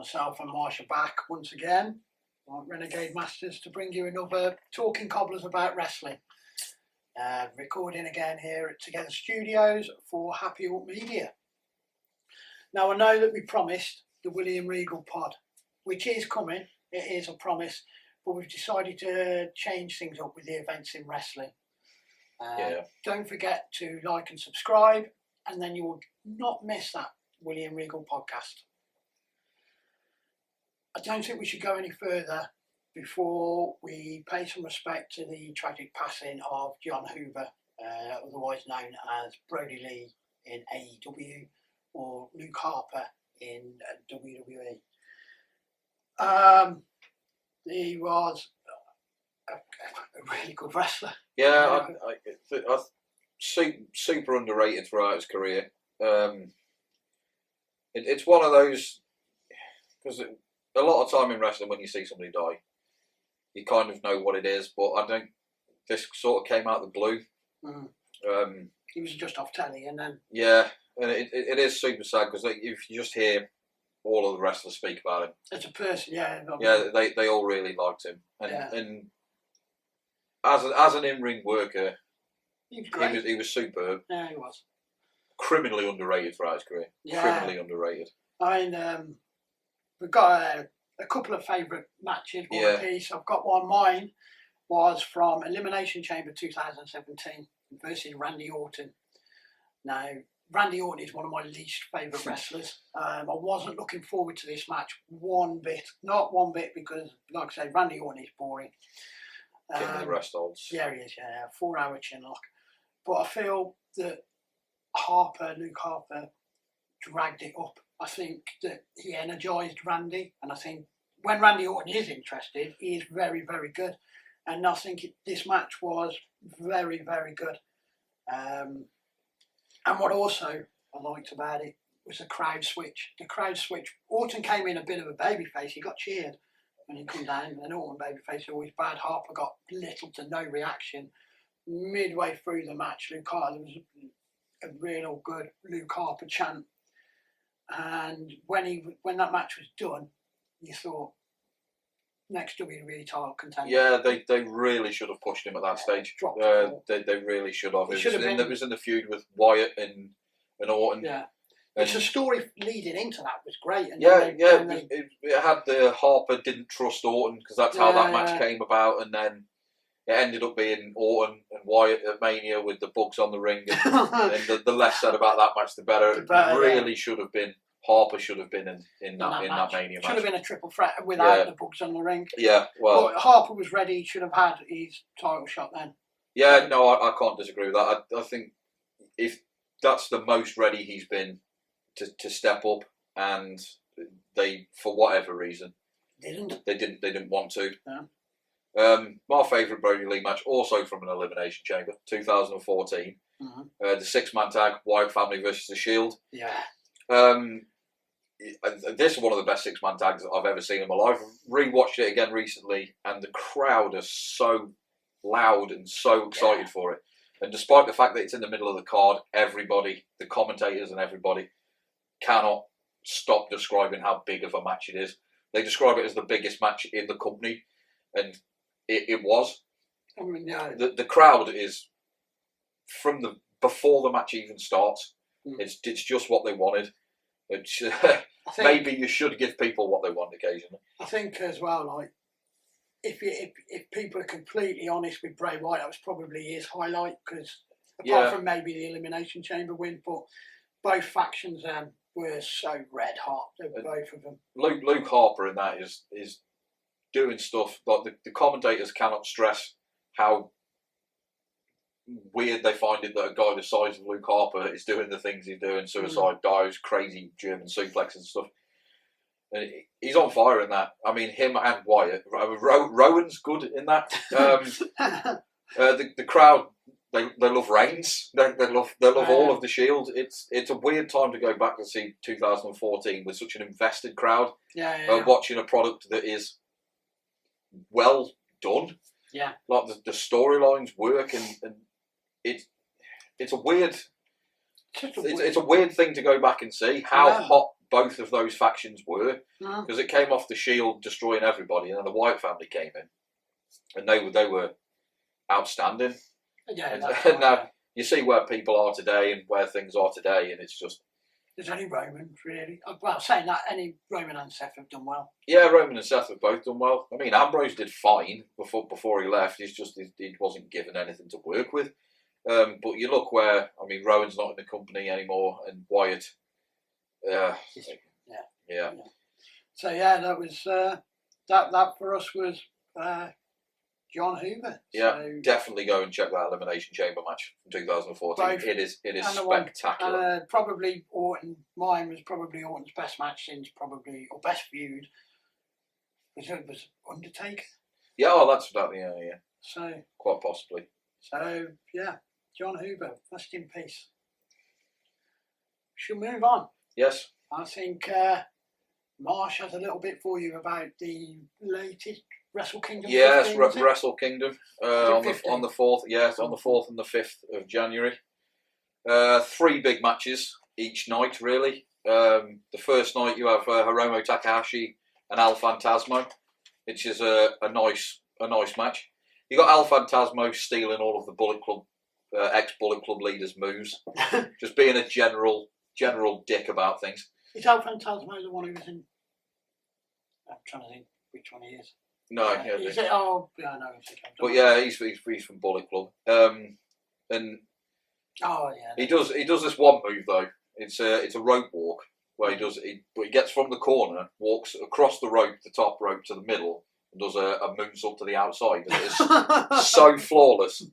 Myself and Marsha back once again, like Renegade Masters, to bring you another Talking Cobblers about wrestling. Recording again here at Together Studios for Happy Orc Media. Now I know that we promised the William Regal pod, which is coming, it is a promise, but we've decided to change things up with the events in wrestling. Don't forget to like and subscribe, and then you will not miss that William Regal podcast. I don't think we should go any further before we pay some respect to the tragic passing of John Hoover, otherwise known as Brody Lee in AEW, or Luke Harper in WWE. He was a really good wrestler. Yeah, I super underrated throughout his career. It's one of those, because a lot of time in wrestling when you see somebody die, you kind of know what it is, but I don't. This sort of came out of the blue. He was just off telly, and then and it is super sad because if you just hear all of the wrestlers speak about him as a person, they all really liked him, and as an in-ring worker, he was superb. Yeah, he was criminally underrated throughout his career. Criminally underrated. I mean, we've got a couple of favourite matches, one piece. I've got one. Mine was from Elimination Chamber 2017 versus Randy Orton. Now, Randy Orton is one of my least favourite wrestlers. I wasn't looking forward to this match one bit. Not one bit, because, like I say, Randy Orton is boring. King of the rest holds. Yeah, he is, 4-hour chin lock. But I feel that Luke Harper, dragged it up. I think that he energised Randy, and I think when Randy Orton is interested, he is very, very good. And I think this match was very, very good. And what also I liked about it was the crowd switch. The crowd switch. Orton came in a bit of a babyface. He got cheered when he come down. And Orton babyface always bad. Harper got little to no reaction. Midway through the match, Luke Harper, there was a real good Luke Harper chant. And when that match was done, you thought, next WWE title contender. Yeah, they really should have pushed him at that stage. They really should have. It was in the feud with Wyatt and Orton. Yeah. It's the story leading into that was great. And it had the Harper didn't trust Orton, because that's how that match came about, and then it ended up being Orton and Wyatt at Mania with the bugs on the ring, and the less said about that match, the better. It really should have been. Harper should have been in that Mania match. Should have been a triple threat without the bugs on the ring. Yeah, well, but Harper was ready. He should have had his title shot then. Yeah, no, I can't disagree with that. I think if that's the most ready he's been to step up, and they, for whatever reason, they didn't want to. Yeah. My favourite Brody Lee match, also from an Elimination Chamber, 2014. The 6-man tag, Wyatt family versus the Shield. Yeah. This is one of the best 6-man tags that I've ever seen in my life. Rewatched it again recently, and the crowd are so loud and so excited for it. And despite the fact that it's in the middle of the card, everybody, the commentators and everybody, cannot stop describing how big of a match it is. They describe it as the biggest match in the company, and it was. I mean, the crowd is, from before the match even starts, it's just what they wanted. Maybe you should give people what they want occasionally. I think as well, like if people are completely honest with Bray Wyatt, that was probably his highlight, because apart from maybe the Elimination Chamber win, but both factions were so red hot. Both of them. Luke Harper in that is doing stuff like the commentators cannot stress how weird they find it that a guy the size of Luke Harper is doing the things he's doing, suicide dives, crazy German suplexes and stuff. And he's on fire in that. I mean, him and Wyatt. Rowan's good in that. The crowd, they love Reigns. They love all of the Shield. It's a weird time to go back and see 2014 with such an invested crowd. Watching a product that is well done. Yeah, like the storylines work, and it's a weird. It's a weird thing to go back and see how hot both of those factions were, Mm. because it came off the Shield destroying everybody, and then the Wyatt family came in, and they were outstanding. Yeah, And, that's and right, now yeah. you see where people are today and where things are today, and it's just There's only Roman, really. Well, saying that, any Roman and Seth have done well. yeah. Roman and Seth have both done well. I mean, Ambrose did fine before he left. He wasn't given anything to work with. But you look where, I mean, Rowan's not in the company anymore, and Wyatt. Yeah. So yeah, that was that for us was John Hoover. Yeah, So, definitely go and check that Elimination Chamber match from 2014. Both. It is and the spectacular. one, and probably Orton. Mine was probably Orton's best match since probably or best viewed. It was Undertaker. Yeah, oh, that's that. Yeah, So quite possibly. yeah, John Hoover, rest in peace. She'll move on. Yes. I think Marsh has a little bit for you about the latest Wrestle Kingdom. Yes, 15, was it? Wrestle Kingdom on the 4th. Yes, on the 4th and the 5th of January. 3 big matches each night, really. The first night you have Hiromu Takahashi and Al Phantasmo, which is a nice match. You got Al Phantasmo stealing all of the Bullet Club ex Bullet Club leaders' moves, just being a general dick about things. Is Al Phantasmo the one who was in? I'm trying to think which one he is. No, Is it? Oh, yeah, I know. But yeah, he's from Bullet Club, and oh yeah. he does this one move though. It's a rope walk where but he gets from the corner, walks across the rope, the top rope to the middle, and does a moonsault to the outside. And it's so flawless.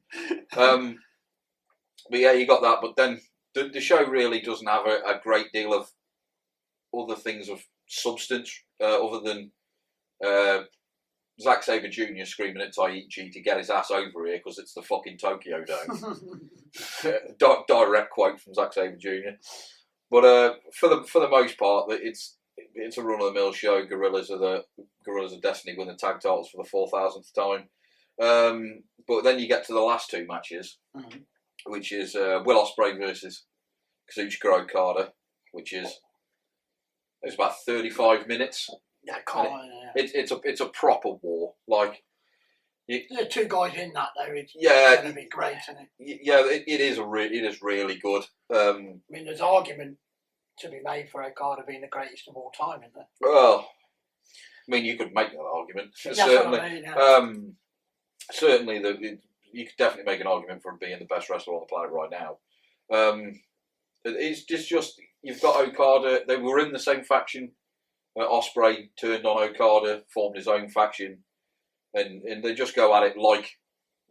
But yeah, you got that. But then the show really doesn't have a great deal of other things of substance other than Zack Sabre Jr. screaming at Taichi to get his ass over here because it's the fucking Tokyo Dome. Direct quote from Zack Sabre Jr. But for the most part, it's a run of the mill show. Gorillas of Destiny win the tag titles for the 4,000th time. But then you get to the last 2 matches, which is Will Ospreay versus Kazuchika Okada, which is it's about 35 minutes. Yeah, It's a proper war. Like there are 2 guys in that though. It's going to be great, isn't it? Yeah, it is really good. I mean, there's argument to be made for Okada being the greatest of all time, isn't there? Well, I mean, you could make that argument. That's Certainly, what I mean, yeah. certainly, you could definitely make an argument for him being the best wrestler on the planet right now. It's just you've got Okada. They were in the same faction. Ospreay turned on Okada, formed his own faction, and they just go at it like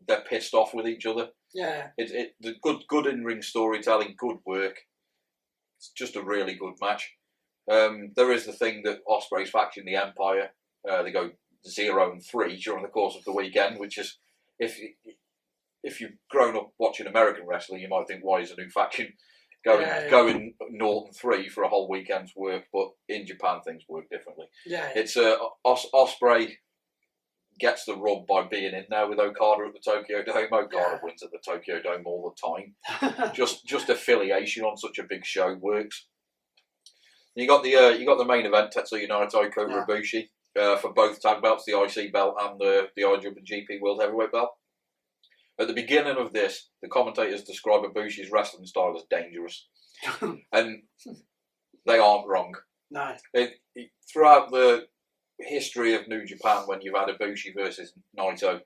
they're pissed off with each other. Yeah. The good in-ring storytelling, good work. It's just a really good match. There is the thing that Ospreay's faction, the Empire, they go 0-3 during the course of the weekend, which is if you've grown up watching American wrestling, you might think, why is a new faction going 0-3 for a whole weekend's work? But in Japan, things work differently. Yeah. It's Ospreay gets the rub by being in there with Okada at the Tokyo Dome. Okada wins at the Tokyo Dome all the time. just affiliation on such a big show works. You got the main event, Tetsuya Naito, Kota Ibushi, for both tag belts, the IC belt and the IWGP World Heavyweight belt. At the beginning of this, the commentators describe Ibushi's wrestling style as dangerous, and they aren't wrong. No. Throughout the history of New Japan, when you've had Ibushi versus Naito,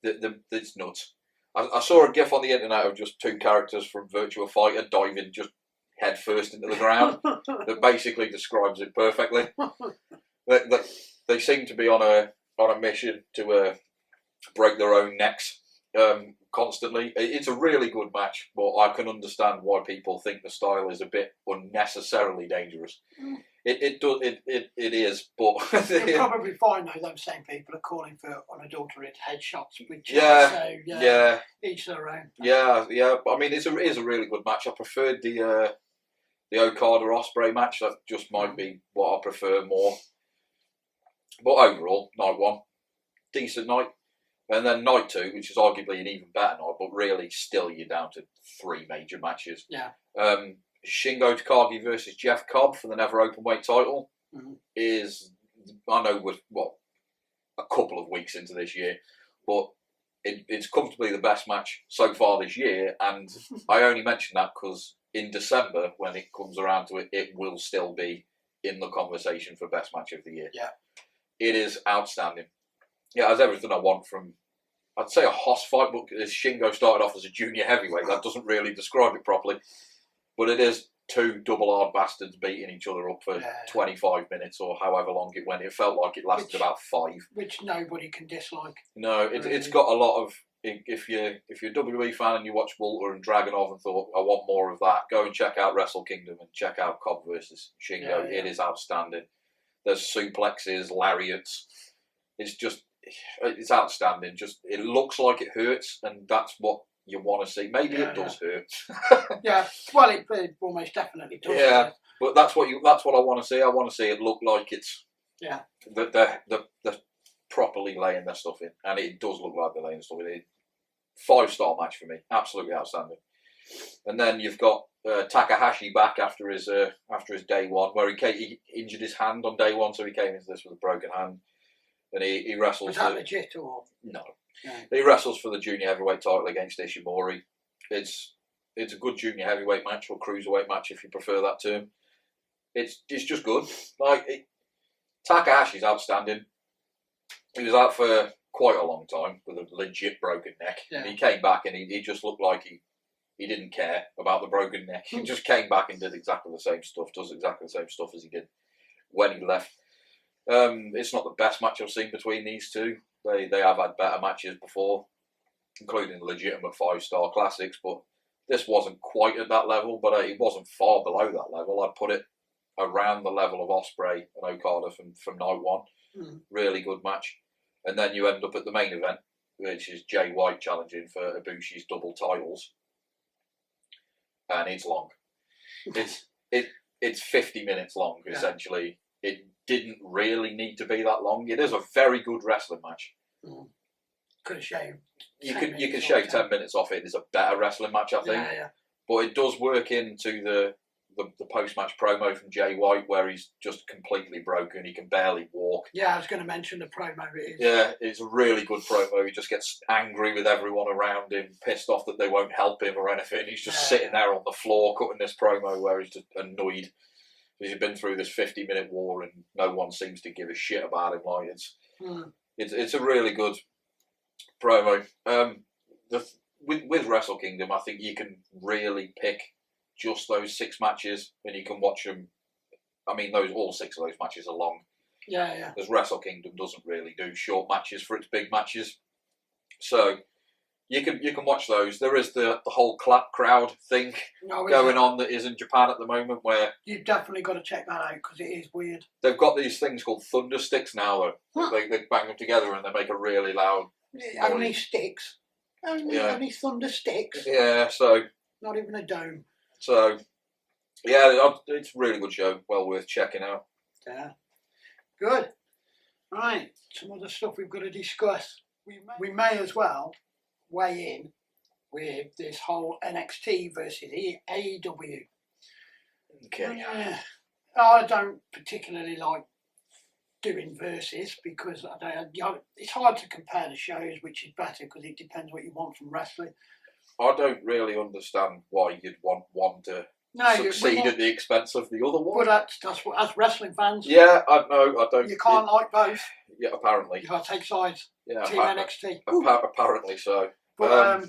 it's nuts. I saw a gif on the internet of just 2 characters from Virtua Fighter diving just head first into the ground that basically describes it perfectly. They seem to be on a mission to break their own necks constantly. It's a really good match, but I can understand why people think the style is a bit unnecessarily dangerous. It is, but you'll probably find though those same people are calling for unadulterated headshots. Which each their own. Yeah. I mean, it is a really good match. I preferred the Okada Ospreay match. That just might be what I prefer more. But overall, night 1, decent night. And then night 2, which is arguably an even better night, but really still you're down to 3 major matches. Yeah. Shingo Takagi versus Jeff Cobb for the Never Openweight title is, I know we're, a couple of weeks into this year, but it's comfortably the best match so far this year, and I only mention that because in December, when it comes around to it, it will still be in the conversation for best match of the year. Yeah. It is outstanding. Yeah, it has everything I want from, I'd say a hoss fight, but as Shingo started off as a junior heavyweight, that doesn't really describe it properly. But it is two double hard bastards beating each other up for 25 minutes or however long it went. It felt like it lasted about 5. Which nobody can dislike. No, it's got a lot of, if you're a WWE fan and you watch Walter and Dragunov and thought, I want more of that, go and check out Wrestle Kingdom and check out Cobb versus Shingo. It is outstanding. There's suplexes, lariats. It's outstanding. Just, it looks like it hurts, and that's what you want to see. Maybe it does hurt. Yeah, well, it almost definitely does. Yeah, but that's what I want to see. I want to see it look like it's they're properly laying their stuff in, and it does look like they're laying stuff in. 5-star match for me, absolutely outstanding. And then you've got Takahashi back after his day one, where he injured his hand on day one, so he came into this with a broken hand, and he wrestles. Was that legit or no? He wrestles for the junior heavyweight title against Ishimori. It's a good junior heavyweight match, or cruiserweight match if you prefer that term. It's just good. Takahashi's outstanding. He was out for quite a long time with a legit broken neck. Yeah. And he came back and he just looked like he didn't care about the broken neck. He just came back and did exactly the same stuff, does exactly the same stuff as he did when he left. It's not the best match I've seen between these two. They have had better matches before, including legitimate 5-star classics, but this wasn't quite at that level, but it wasn't far below that level. I'd put it around the level of Ospreay and Okada from night one. Really good match. And then you end up at the main event, which is Jay White challenging for Ibushi's double titles. And it's long. It's 50 minutes long, essentially. It didn't really need to be that long. It is a very good wrestling match. Could have shaved. You could shave 10 minutes off it. It's a better wrestling match, I think. Yeah. But it does work into the post-match promo from Jay White, where he's just completely broken. He can barely walk. Yeah, I was going to mention the promo. It is. Yeah, it's a really good promo. He just gets angry with everyone around him, pissed off that they won't help him or anything. He's just sitting there on the floor cutting this promo where he's just annoyed. He's been through this 50-minute war and no one seems to give a shit about him. Like it's a really good promo. With Wrestle Kingdom, I think you can really pick just those 6 matches and you can watch them. I mean, all 6 of those matches are long. Yeah. Because Wrestle Kingdom doesn't really do short matches for its big matches, so you can watch those. There is the whole clap crowd thing going on that is in Japan at the moment, where you've definitely got to check that out because it is weird. They've got these things called thunder sticks now, though. They bang them together and they make a really loud noise. Only sticks. Only thunder sticks. Yeah, so not even a dome. So yeah, it's a really good show. Well worth checking out. Yeah. Good. Right. Some other stuff we've got to discuss. We may as well weigh in with this whole NXT versus AEW. Okay. I don't particularly like doing versus because it's hard to compare the shows, which is better because it depends what you want from wrestling. I don't really understand why you'd want one to succeed at the expense of the other one. But that's what, as wrestling fans. Yeah, I know. I don't. You can't like both. Yeah, apparently. You got to take sides. Yeah, Team NXT. Apparently so. But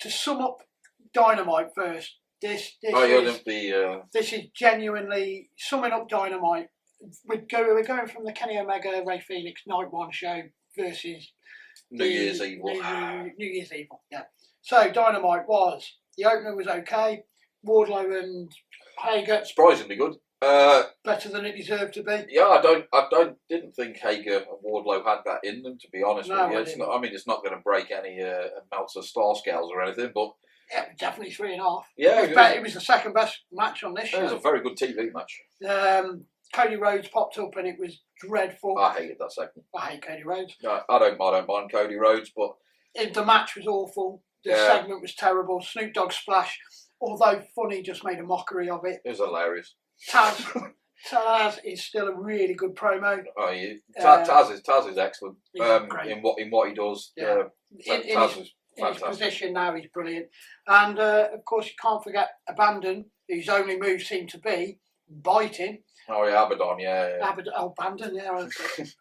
to sum up Dynamite first, this is genuinely summing up Dynamite. We're going from the Kenny Omega Ray Phoenix Night One show versus New Year's Evil. New Year's Evil. Yeah. So Dynamite the opener was okay. Wardlow and Hager surprisingly good. Better than it deserved to be. Yeah, I didn't think Hager and Wardlow had that in them, to be honest with you. It's not. I mean, it's not going to break any amounts of star scales or anything, but yeah, definitely 3.5. Yeah, it was the second best match on this show. It was a very good TV match. Cody Rhodes popped up and it was dreadful. I hated that segment. I hate Cody Rhodes. No, I don't mind Cody Rhodes, but the match was awful. The segment was terrible. Snoop Dogg splash. although funny, just made a mockery of it. It was hilarious. Taz is still a really good promo. Oh, yeah. Taz is excellent. Great. In what he does. Yeah. Taz is in his fantastic. position now, he's brilliant. And of course, you can't forget Abandon, whose only move seemed to be biting. Oh yeah, Abaddon, yeah. Abandon, yeah. It's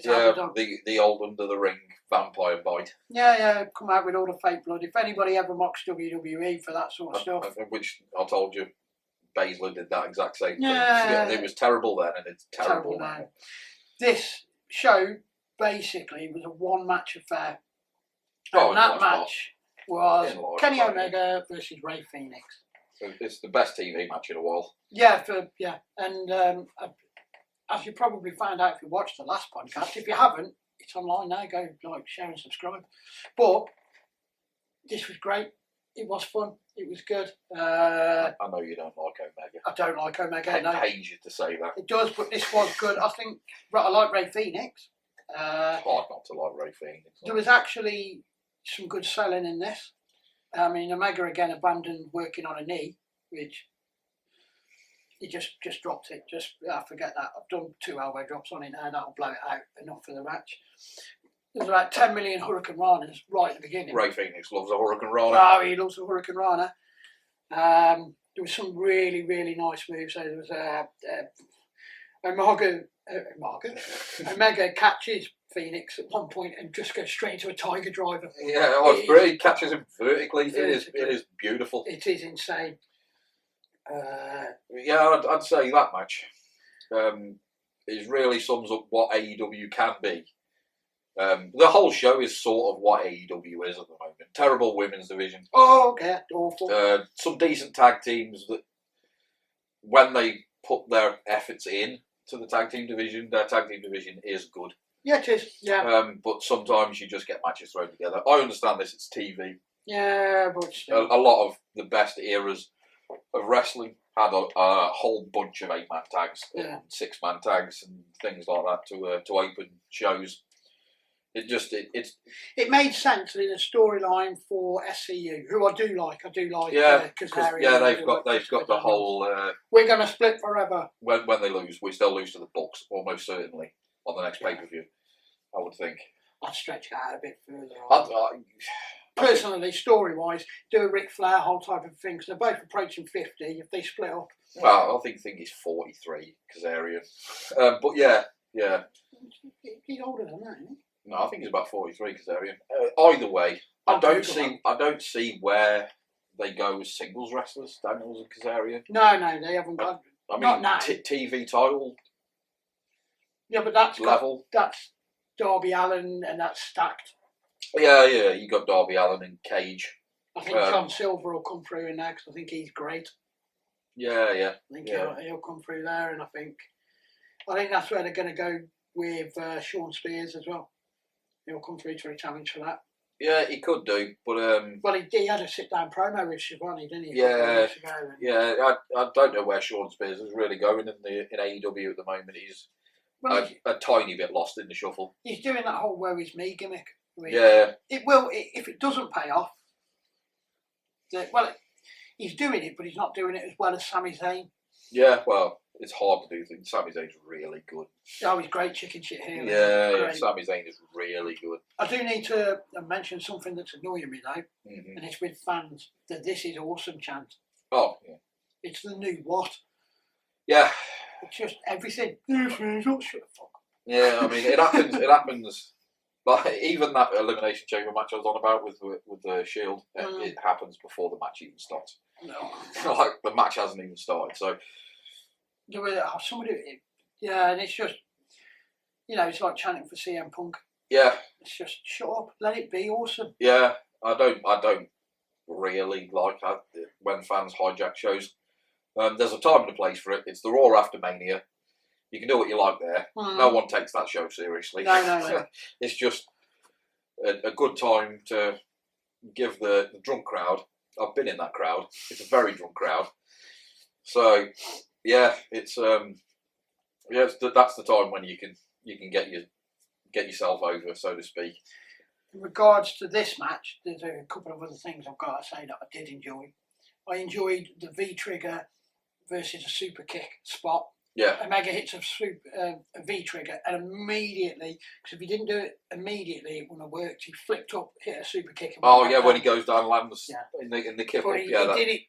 Yeah, Abaddon. the old under the ring vampire bite. Yeah, come out with all the fake blood. If anybody ever mocks WWE for that sort of stuff. Which I told you, Baszler did that exact same thing. Yeah. It was terrible then, and it's terrible now. This show basically was a one-match affair. Oh, And that match was Kenny Omega versus Rey Fenix. It's the best TV match in a while. Yeah, and as you probably found out if you watched the last podcast, if you haven't, it's online now. Go like, share, and subscribe. But this was great. It was fun. It was good. I know you don't like Omega. I don't like Omega. It pains you to say that. It does, but this was good. I think I like Rey Fenix. It's hard not to like Rey Fenix. There was actually some good selling in this. I mean, Omega again abandoned working on a knee, which he just dropped it. Forget that. I've done 2 elbow drops on it now. That'll blow it out enough for the match. There's about 10 million Hurricane Ranas right at the beginning. Rey Fenix loves a Hurricane Rana. Oh, he loves a Hurricane Rana. There was some really, really nice moves. So there was Omega catches Phoenix at one point and just goes straight into a Tiger Driver. Yeah, it's great. He catches him vertically. It is beautiful. It is insane. Yeah, I'd say that match is really sums up what AEW can be. The whole show is sort of what AEW is at the moment. Terrible women's division. Oh, yeah, awful. Some decent tag teams that, when they put their efforts in to the tag team division, their tag team division is good. Yeah, it is. Yeah. But sometimes you just get matches thrown together. I understand this; it's TV. Yeah, but still. A lot of the best eras of wrestling had a whole bunch of 8-man tags, and 6-man tags, and things like that to open shows. It made sense in a storyline for SCU, who I do like. Yeah, they've got the whole. We're going to split forever. When they lose, they'll lose to the Bucks almost certainly on the next pay-per-view. I would think. I'd stretch it out a bit further. Personally, story-wise, do a Ric Flair whole type of thing, because they're both approaching 50. If they split up, well, I think he's 43, Kazarian. But yeah. He's older than that, isn't he? No, I think he's about 43, Kazarian. Either way, I don't see where they go as singles wrestlers, Daniels and Kazarian. No, they haven't got. I mean, not now. TV title. Yeah, but that's level. That's Darby Allin, and that's stacked. Yeah, you got Darby Allin and Cage. I think John Silver will come through in there because I think he's great. Yeah. I think he'll come through there, and I think that's where they're going to go with Sean Spears as well. He'll come through to a challenge for that. Yeah, he could do, but well, he had a sit-down promo with Shivani, didn't he? Yeah. I don't know where Sean Spears is really going in AEW at the moment. He's a tiny bit lost in the shuffle. He's doing that whole "woe is me" gimmick. Yeah. It will if it doesn't pay off. He's doing it, but he's not doing it as well as Sami Zayn. Yeah, well, it's hard to do things. Sami Zayn's really good. Oh, he's great chicken shit here. Yeah, Sami Zayn is really good. I do need to mention something that's annoying me though, and it's with fans, that "this is awesome" chant. Oh, yeah. It's the new what? Yeah. It's just everything. This is shut the fuck. Yeah, I mean, it happens. But even that Elimination Chamber match I was on about with the Shield, it happens before the match even starts. No. Like, the match hasn't even started, so... and it's just, it's like chanting for CM Punk. Yeah. It's just, shut up, let it be awesome. Yeah, I don't really like that when fans hijack shows. There's a time and a place for it. It's the Raw after Mania. You can do what you like there. No one takes that show seriously. No. It's just a good time to give the drunk crowd. I've been in that crowd. It's a very drunk crowd. So, yeah, it's that's the time when you can get yourself over, so to speak. In regards to this match, there's a couple of other things I've got to say that I did enjoy. I enjoyed the V trigger versus a super kick spot. Yeah. Omega hits a V trigger, and immediately, because if he didn't do it immediately, it wouldn't have worked. He flipped up, hit a super kick. And Oh yeah, when he goes down, lands in the kip up. He did it.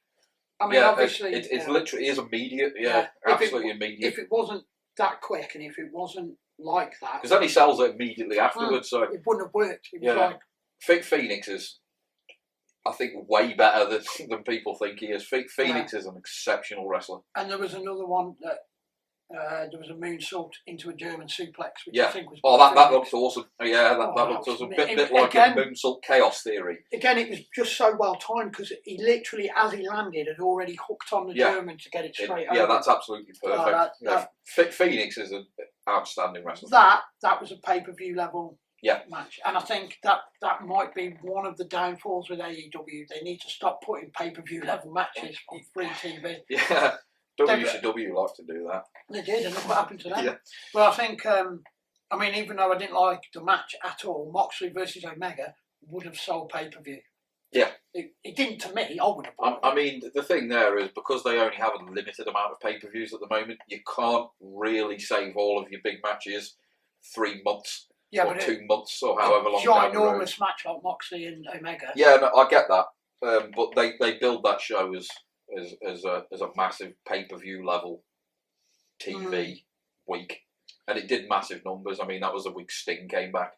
I mean, obviously, it's literally is immediate. Yeah, absolutely immediate. If it wasn't that quick, and if it wasn't like that, because then he sells it immediately afterwards, so it wouldn't have worked. It was like Phoenix is, I think, way better than people think he is. Phoenix is an exceptional wrestler. And there was another one that there was a moonsault into a German suplex, which I think was. Oh, that looked awesome. Yeah, that looked awesome. A bit like a moonsault chaos theory. Again, it was just so well timed because he literally, as he landed, had already hooked on the German to get it straight over. Yeah, that's absolutely perfect. Phoenix is an outstanding wrestler. That was a pay-per-view level match, and I think that might be one of the downfalls with AEW. They need to stop putting pay-per-view level matches on free TV. Yeah. WCW like to do that. They did, and look what happened to them. Yeah. Well, I think, I mean, even though I didn't like the match at all, Moxley versus Omega would have sold pay-per-view. Yeah. It didn't to me, I would have bought it. I mean, the thing there is, because they only have a limited amount of pay-per-views at the moment, you can't really save all of your big matches 3 months or 2 months or however long. Ginormous match like Moxley and Omega. Yeah, no, I get that. But they build that show as a massive pay-per-view level TV week, and it did massive numbers. I mean, that was the week Sting came back.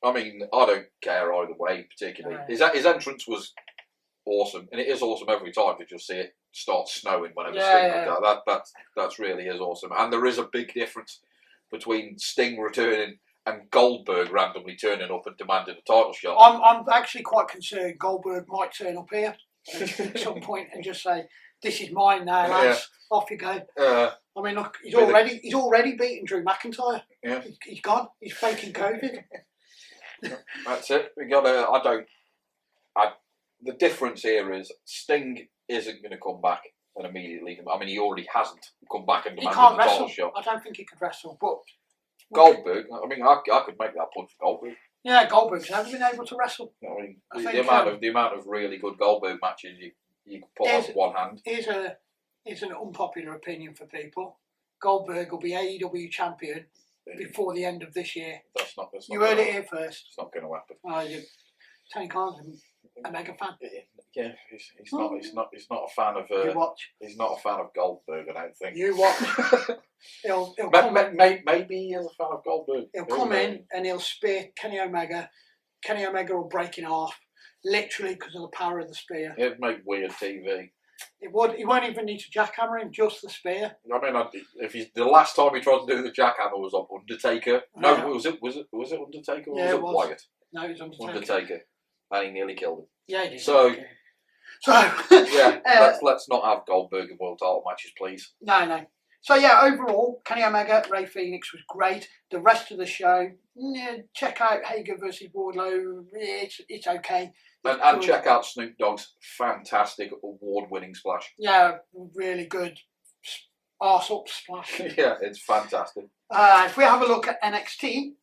I mean, I don't care either way particularly. Right. His entrance was awesome, and it is awesome every time to just see it start snowing whenever Sting comes out. That really is awesome, and there is a big difference between Sting returning and Goldberg randomly turning up and demanding a title shot. I'm actually quite concerned Goldberg might turn up here at some point and just say, "This is mine now, lads. Off you go." I mean, look, he's already beaten Drew McIntyre. Yeah, he's gone. He's faking COVID. That's it. The difference here is Sting isn't going to come back and immediately. I mean, he already hasn't come back and demanded a title shot. I don't think he could wrestle, but Goldberg. I mean, I could make that point for Goldberg. Yeah, Goldberg's never been able to wrestle. I mean, the amount of really good Goldberg matches you could put on one hand. Here's an unpopular opinion for people. Goldberg will be AEW champion before the end of this year. That's not. You heard it here first. It's not going to happen. Tony Khan's a mega fan. Yeah, he's not a fan of. You watch. He's not a fan of Goldberg, I don't think. You watch. he'll come in. Maybe he is a fan of Goldberg. He'll come in and he'll spear Kenny Omega. Kenny Omega will break in half, literally because of the power of the spear. It'd make weird TV. It would. He won't even need to jackhammer him, just the spear. I mean, the last time he tried to do the jackhammer was on Undertaker. No, was it Undertaker or was it Wyatt? No, it was Undertaker. Undertaker, and he nearly killed him. Yeah, he did. So yeah, let's not have Goldberg in world title matches, please. No. So yeah, overall, Kenny Omega, Ray Phoenix was great. The rest of the show, check out Hager versus Wardlow. It's okay. And check out Snoop Dogg's fantastic award-winning splash. Yeah, really good arse up splash. Yeah, it's fantastic. If we have a look at NXT,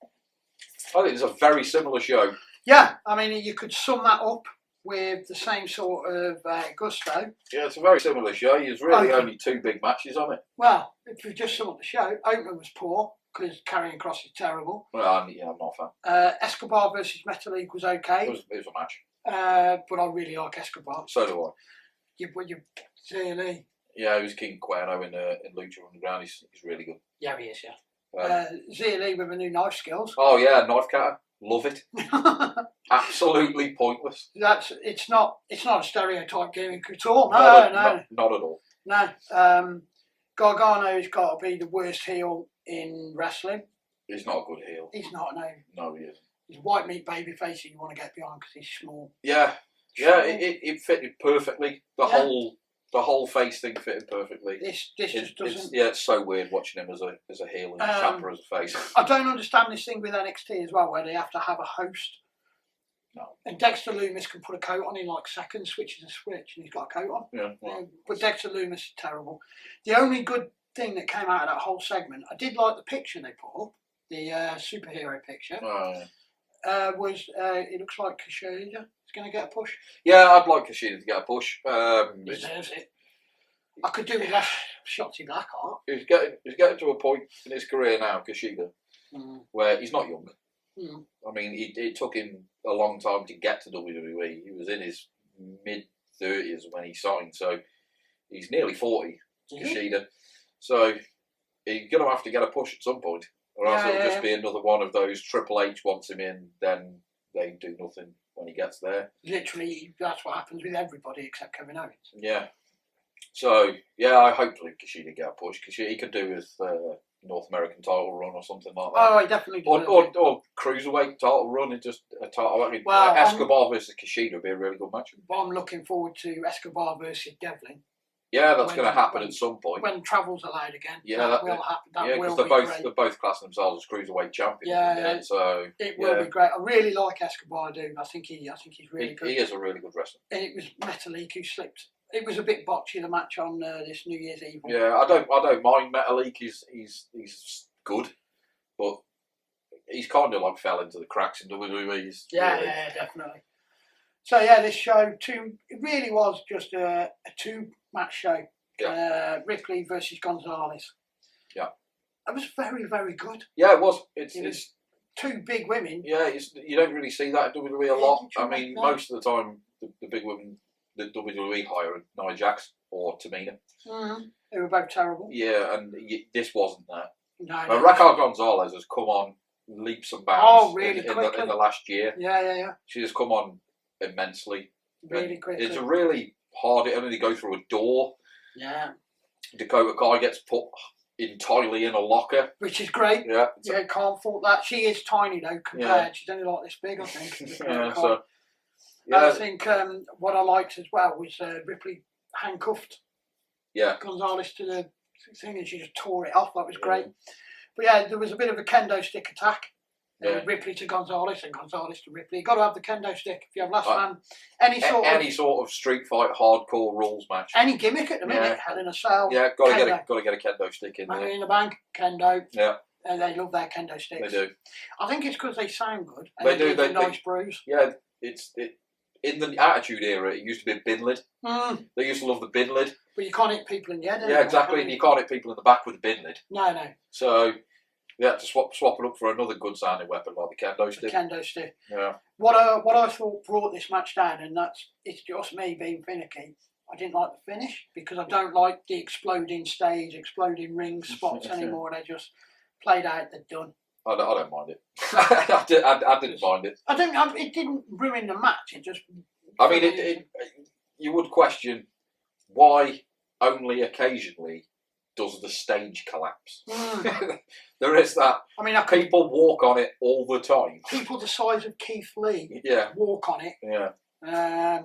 I think it's a very similar show. Yeah, I mean, you could sum that up with the same sort of gusto. Yeah, it's a very similar show. There's really only 2 big matches on it. Well, if we just sum up the show, opener was poor because Karrion Kross is terrible. Well, I'm not a fan. Escobar versus Metal League was okay. It was a match. But I really like Escobar. So do I. You really? Yeah, he was King Cuerno in Lucha Underground. He's really good. Yeah, he is. Yeah. Zia Lee with the new knife skills. Oh yeah, knife cutter. Love it. Absolutely pointless. It's not a stereotype gimmick at all. No. Not at all. No. Gargano's got to be the worst heel in wrestling. He's not a good heel. He's not. No. No, he isn't. He's white meat babyface that you want to get behind because he's small. Yeah. Yeah, it fitted perfectly. The whole face thing fitted perfectly. This just doesn't. It's so weird watching him as a heel and Ciampa as a face. I don't understand this thing with NXT as well, where they have to have a host. No. And Dexter Lumis can put a coat on in like seconds, switches a switch, and he's got a coat on. Yeah. Well. But Dexter Lumis is terrible. The only good thing that came out of that whole segment, I did like the picture they put up, the superhero picture. Oh, yeah. Was it looks like Khashoggi. He's going to get a push. Yeah, I'd like Kushida to get a push. He deserves it. I could do with less Shotzi Blackheart. He's getting to a point in his career now, Kushida, where he's not young. I mean, it took him a long time to get to WWE. He was in his mid-30s when he signed, so he's nearly 40, Kushida. So he's going to have to get a push at some point, or else it'll just be another one of those Triple H wants him in, then they do nothing when he gets there. Literally, that's what happens with everybody except Kevin Owens. Yeah. So, yeah, I hopefully Kushida get a push, because he could do with North American title run or something like that. Oh, he definitely does. Or cruiserweight title run. It just a title. I mean, Well, Escobar versus Kushida would be a really good match. But I'm looking forward to Escobar versus Devlin. Yeah, that's going to happen at some point when travel's allowed again. Yeah, that will happen. That will because be great. they're both classing themselves as cruiserweight champions. Yeah, so it will be great. I really like Escobar, dude. I think he's really good. He is a really good wrestler. And it was Metalik who slipped. It was a bit botchy, the match on this New Year's Eve. Yeah, I don't mind Metalik. He's good, but he's kind of like fell into the cracks in WWE. Yeah, definitely. So yeah, this show it really was just a 2-match show. Yeah. Ripley versus Gonzalez. Yeah. It was very, very good. Yeah, it was. It's 2 big women. Yeah, you don't really see that in WWE a lot. I mean, most of the time, the big women that WWE hire are Nia Jax or Tamina. They were both terrible. Yeah, and this wasn't that. No. Raquel Gonzalez has come on leaps and bounds. Oh, really quickly. In the last year. Yeah. She has come on immensely. Really quickly. It's a really hard. Only to go through a door. Yeah. Dakota Kai gets put entirely in a locker, which is great. Yeah, can't fault that. She is tiny though compared. Yeah. She's only like this big, I think. I think what I liked as well was Ripley handcuffed Gonzalez to the thing, and she just tore it off. That was great. But yeah, there was a bit of a kendo stick attack. Ripley to Gonzalez and Gonzalez to Ripley. You've got to have the kendo stick if you have last man. Any sort of street fight hardcore rules match. Any gimmick at the minute. Hell in a Cell. Yeah, got to get a kendo stick in there. Money in the Bank, kendo. Yeah. And they love their kendo sticks. They do. I think it's because they sound good. And they do. They nice brews. Yeah, in the Attitude Era, it used to be a bin lid. They used to love the bin lid. But you can't hit people in the head. Yeah, exactly. And you can't hit people in the back with a bin lid. No. So you had to swap it up for another good sounding weapon like the kendo stick. Kendo stick. Yeah. What I thought brought this match down, and it's just me being finicky. I didn't like the finish because I don't like the exploding stage, exploding ring spots anymore. They just played out. They're done. I don't mind it. I didn't mind it. It didn't ruin the match. It just. I mean, you would question why only occasionally does the stage collapse. There is that. I mean, people walk on it all the time. People the size of Keith Lee walk on it. Yeah.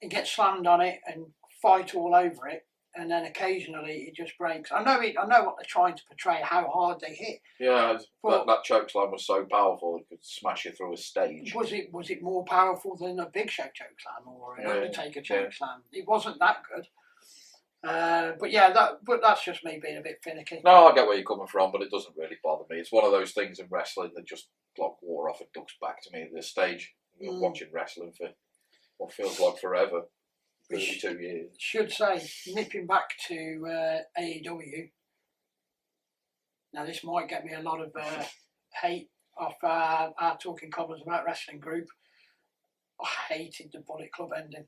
And get slammed on it and fight all over it. And then occasionally it just breaks. I know what they're trying to portray, how hard they hit. Yeah, that chokeslam was so powerful it could smash you through a stage. Was it more powerful than a Big Show chokeslam or an Undertaker chokeslam? It wasn't that good. But that's just me being a bit finicky. No, I get where you're coming from, but it doesn't really bother me. It's one of those things in wrestling that just like wore off and ducks back to me at this stage. Watching wrestling for what feels like forever. 32 years. Should say, nipping back to AEW. Now, this might get me a lot of hate off our Talking Cobblers About Wrestling group. I hated the Bullet Club ending.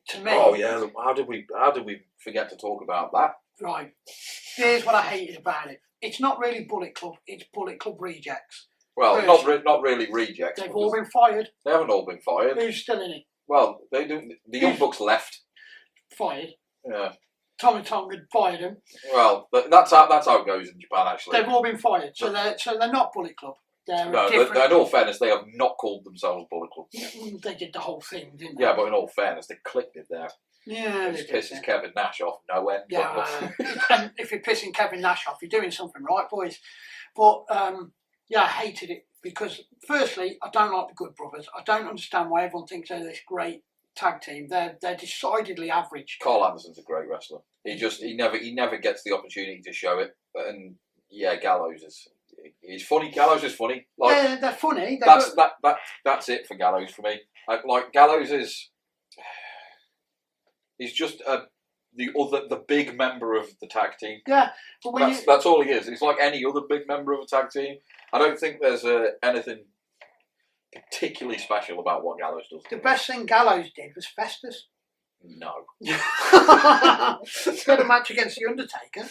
To me. Oh yeah, how did we forget to talk about that? Right. Here's what I hated about it. It's not really Bullet Club. It's Bullet Club rejects. Well, not really rejects. They've all been fired. They haven't all been fired. Who's still in it? Well, they do. The Young Bucks left. Fired. Yeah. Tommy Tong had fired him. Well, that's how it goes in Japan. Actually, they've all been fired. So they're not Bullet Club. In all fairness, they have not called themselves Bullet Club. They did the whole thing, didn't they? Yeah, but in all fairness, they clicked it there. Yeah, it pisses Kevin Nash off no end. Yeah, and if you're pissing Kevin Nash off, you're doing something right, boys. But I hated it because, firstly, I don't like the Good Brothers. I don't understand why everyone thinks they're this great tag team. They're decidedly average. Carl Anderson's a great wrestler. He never gets the opportunity to show it. And yeah, Gallows he's funny. Gallows is funny. Like, they're funny. That's it for Gallows for me. Like Gallows he's just the big member of the tag team. Yeah, but that's all he is. He's like any other big member of a tag team. I don't think there's anything particularly special about what Gallows does. The best thing Gallows did was Festus. No. He had a match against the Undertaker.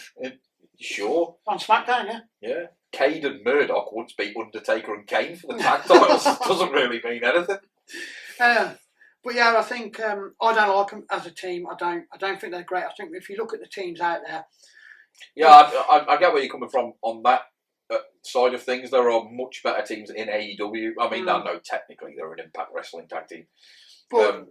Sure. On SmackDown, yeah. Yeah. Cade and Murdoch once beat Undertaker and Kane for the tag titles. Doesn't really mean anything. But yeah, I think I don't like them as a team. I don't think they're great. I think if you look at the teams out there, yeah, I get where you're coming from on that side of things. There are much better teams in AEW. I mean, I know technically they're an Impact Wrestling tag team, but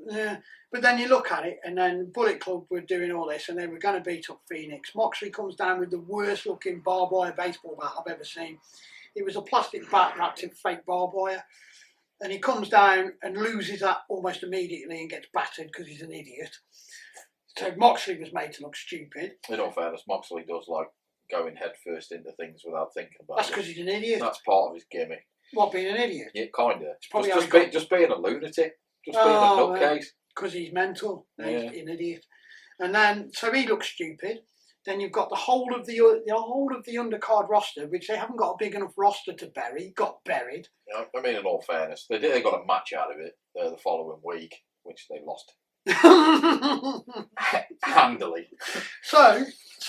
then you look at it, and then Bullet Club were doing all this, and they were going to beat up Phoenix. Moxley comes down with the worst looking barbed wire baseball bat I've ever seen. It was a plastic bat wrapped in fake barbed wire. And he comes down and loses that almost immediately and gets battered because he's an idiot. So Moxley was made to look stupid. In all fairness, Moxley does like going head first into things without thinking about That's it. because he's an idiot. That's part of his gimmick. What, being an idiot? Yeah, kind of. Probably just being a lunatic. Just being a nutcase. Because he's mental. Yeah. He's an idiot. And then, so he looks stupid. Then you've got the whole of the undercard roster, which they haven't got a big enough roster to bury. Got buried. Yeah, I mean, in all fairness, they got a match out of it the following week, which they lost handily. So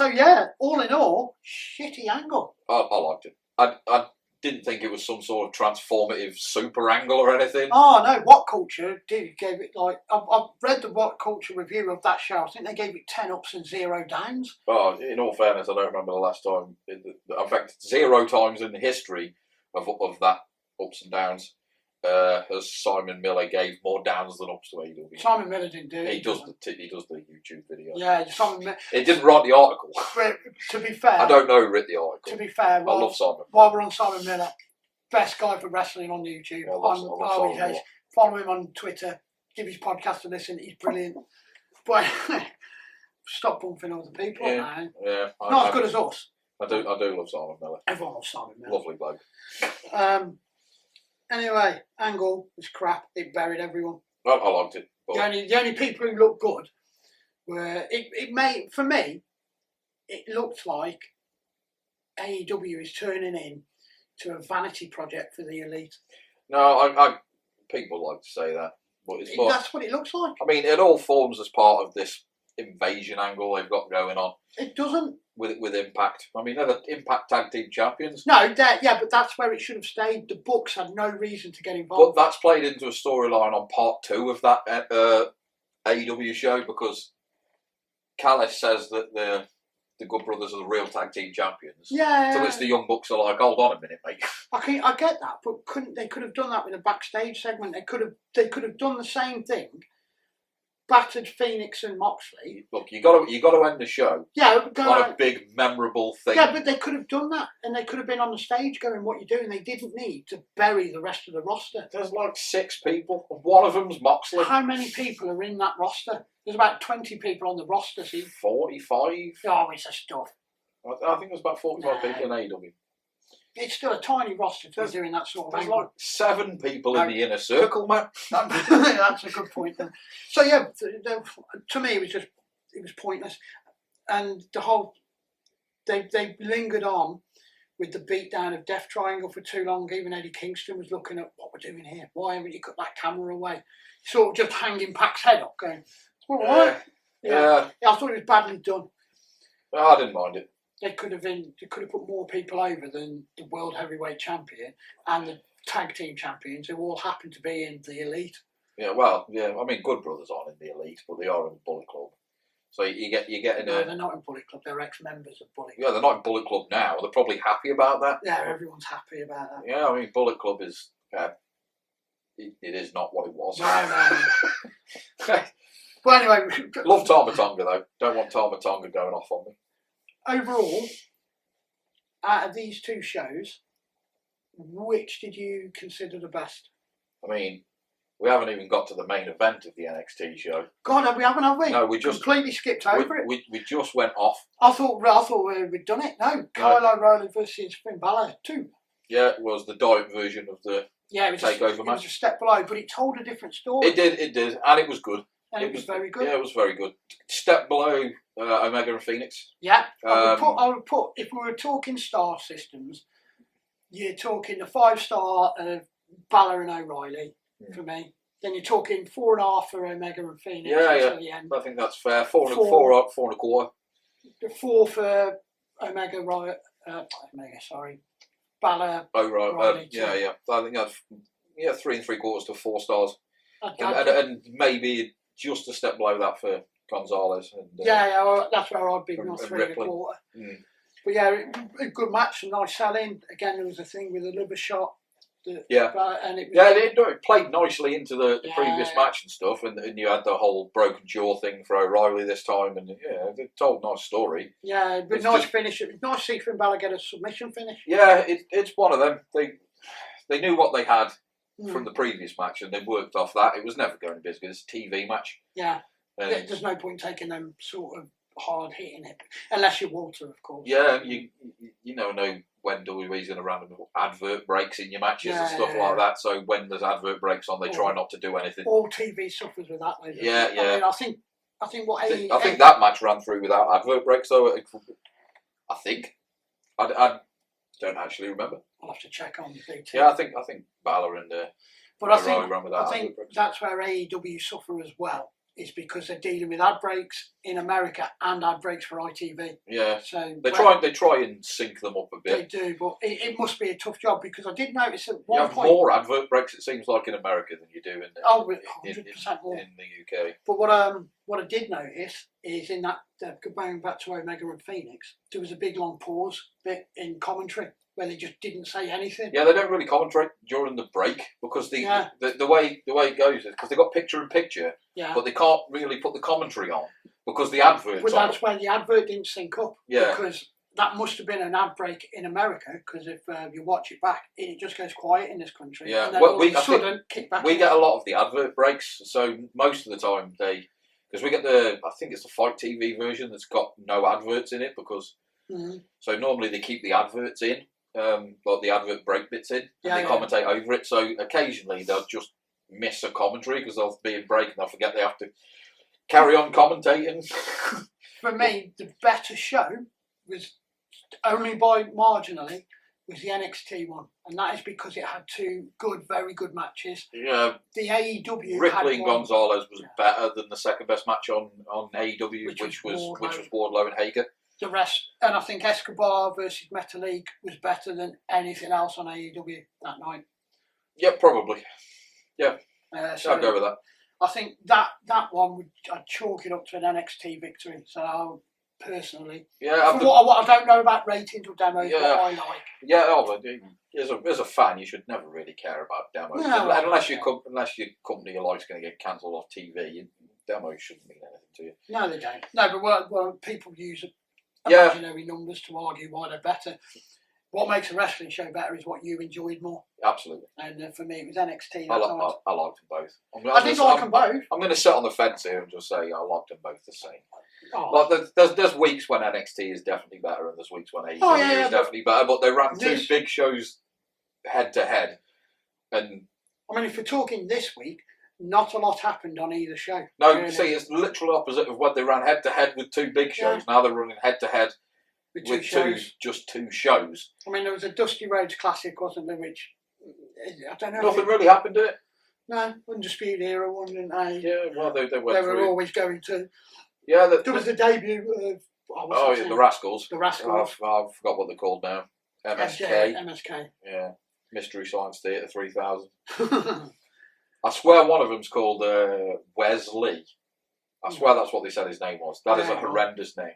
yeah, all in all, shitty angle. I liked it. I didn't think it was some sort of transformative super angle or anything. Oh no, What Culture gave it like I've read the What Culture review of that show. I think they gave it 10 ups and 0 downs. Oh, in all fairness, I don't remember the last time. In fact, 0 times in the history of that ups and downs, as Simon Miller gave more downs than ups to AEW. Simon Miller didn't do it. He does the YouTube video. Yeah, Simon Miller. It didn't write the article. To be fair, I don't know who wrote the article. To be fair, I love Simon. While we're on Simon Miller, best guy for wrestling on YouTube. Yeah, I love Simon Miller. Follow him on Twitter. Give his podcast a listen. He's brilliant. But stop bumping other people now. Yeah, not as good as us. I do love Simon Miller. Everyone loves Simon Miller. Lovely bloke. Anyway, Angle was crap. It buried everyone. Well, I liked it. The only people who looked good were it made for me. It looked like AEW is turning in to a vanity project for the elite. No, people like to say that, but that's what it looks like. I mean, it all forms as part of this invasion angle they've got going on. It doesn't. With Impact. I mean, they're the Impact Tag Team Champions. No, but that's where it should have stayed. The books had no reason to get involved. But that's played into a storyline on part 2 of that AEW show, because Callis says that the Good Brothers are the real Tag Team Champions. Yeah. So it's the Young Bucks are like, hold on a minute, mate. I get that, but they could have done that with a backstage segment. They could have done the same thing. Battered Phoenix and Moxley. Look, you got to end the show. Yeah, on a big memorable thing. Yeah, but they could have done that, and they could have been on the stage going, "What you doing?" They didn't need to bury the rest of the roster. There's like 6 people. One of them's Moxley. How many people are in that roster? There's about 20 people on the roster. See, 45. Oh, it's a stuff. I think there's about 45 people in AEW. It's still a tiny roster to be doing that sort of There's angle. like 7 people in the inner circle, man. That's a good point then. So yeah, to me it was pointless, and the whole they lingered on with the beatdown of Death Triangle for too long. Even Eddie Kingston was looking at what we're doing here. Why haven't you cut that camera away? Sort of just hanging Pac's head up, going, "All right." Yeah, I thought it was badly done. I didn't mind it. They could have put more people over than the World Heavyweight Champion and the Tag Team Champions, who all happen to be in the Elite. Yeah, well, yeah. I mean, Good Brothers aren't in the Elite, but they are in the Bullet Club. So you're getting No, they're not in Bullet Club. They're ex-members of Bullet Club. Yeah, they're not in Bullet Club now. They're probably happy about that. Yeah, everyone's happy about that. Yeah, I mean, Bullet Club is it is not what it was. No. Well, anyway, love Tama Tonga though. Don't want Tama Tonga going off on me. Overall, out of these 2 shows, which did you consider the best? I mean, we haven't even got to the main event of the NXT show. God, we haven't, have we? No, we just completely skipped over it. We just went off. I thought we'd done it. No, Kyle O'Reilly versus Finn Balor 2. Yeah, it was the diet version of the Yeah, it was takeover it was match. a step below, but it told a different story. It did, and it was good. And it was very good. Yeah, it was very good. Step below Omega and Phoenix. Yeah, I would put if we were talking star systems, you're talking the 5-star of Balor and O'Reilly for me. Then you're talking 4.5 for Omega and Phoenix until the end. I think that's fair. 4.25. The 4 for Omega, Balor. O'Reilly. Yeah. I think that's 3 3/4 to 4 stars, and maybe just a step below that for Gonzalez. And, well, that's where I'd be, not 3 1/4. But yeah, a good match, some nice selling. Again, there was a thing with a liver shot. And it was, it played nicely into the previous match and stuff, and you had the whole broken jaw thing for O'Reilly this time, and they told a nice story. Yeah, but nice finish. It was nice to see Finn Balor get a submission finish. Yeah, it's one of them. They knew what they had from the previous match, and they worked off that. It was never going to be as good as a TV match. Yeah, there's no point taking them sort of hard hitting it, unless you're Walter, of course. Yeah, you never know when WWE's going to random advert breaks in your matches and stuff like that. So when there's advert breaks on, they try not to do anything. All TV suffers with that. Though, yeah. I mean, I think what I think that match ran through without advert breaks, though. I think. I don't actually remember. I'll have to check on the BT. Yeah, I think Balor and but I think that's where AEW suffer as well. Is because they're dealing with ad breaks in America and ad breaks for ITV. Yeah, so they try and sync them up a bit. They do, but it must be a tough job because I did notice at one you have point more advert breaks. It seems like in America than you do in 100% more in the UK. But what I did notice is in that going back to Omega and Phoenix, there was a big long pause bit in commentary where they just didn't say anything. Yeah, they don't really commentate during the break because the way it goes is because they got picture in picture, but they can't really put the commentary on because the adverts. Well, that's why the advert didn't sync up. Yeah, because that must have been an ad break in America. Because if you watch it back, it just goes quiet in this country. Yeah, and then we get a lot of the advert breaks, so most of the time because we get I think it's the Fight TV version that's got no adverts in it because so normally they keep the adverts in. Like the advert break bits in, and they commentate over it. So occasionally they'll just miss a commentary because they'll be in break and they'll forget they have to carry on commentating. For me, the better show was only by marginally was the NXT one, and that is because it had 2 very good matches. Yeah, the AEW Ripley and Gonzalez was better than the second best match on AEW, which was Wardlow and Hager. The rest, and I think Escobar versus Metalik was better than anything else on AEW that night. Yeah, probably. Yeah, so I'd go with that. I think that one I'd chalk it up to an NXT victory. So personally, what I don't know about ratings or demos, what I like. Yeah, but as a fan, you should never really care about demos unless your company you like is going to get cancelled off TV. Demos shouldn't mean anything to you. No, they don't. No, but what people use imaginary numbers to argue why they're better. What makes a wrestling show better is what you enjoyed more. Absolutely. And for me, it was NXT. I liked them both. I did like them both. I'm going to sit on the fence here and just say I liked them both the same. Like there's weeks when NXT is definitely better, and there's weeks when AEW is definitely better. But they ran 2 big shows head to head, and I mean, if we're talking this week, not a lot happened on either show. No, really. See, it's the literal opposite of when they ran head to head with 2 big shows. Now they're running head to head with just 2 shows. I mean, there was a Dusty Rhodes Classic, wasn't there? Which I don't know. Nothing really happened to it. No, Undisputed Era one, didn't they? Yeah, well, they were always going to. Yeah, there was the debut of. The Rascals. The Rascals. I forgot what they're called now. MSK. MSK. Yeah, Mystery Science Theatre 3000. I swear one of them's called Wesley. I swear that's what they said his name was. That is a horrendous name.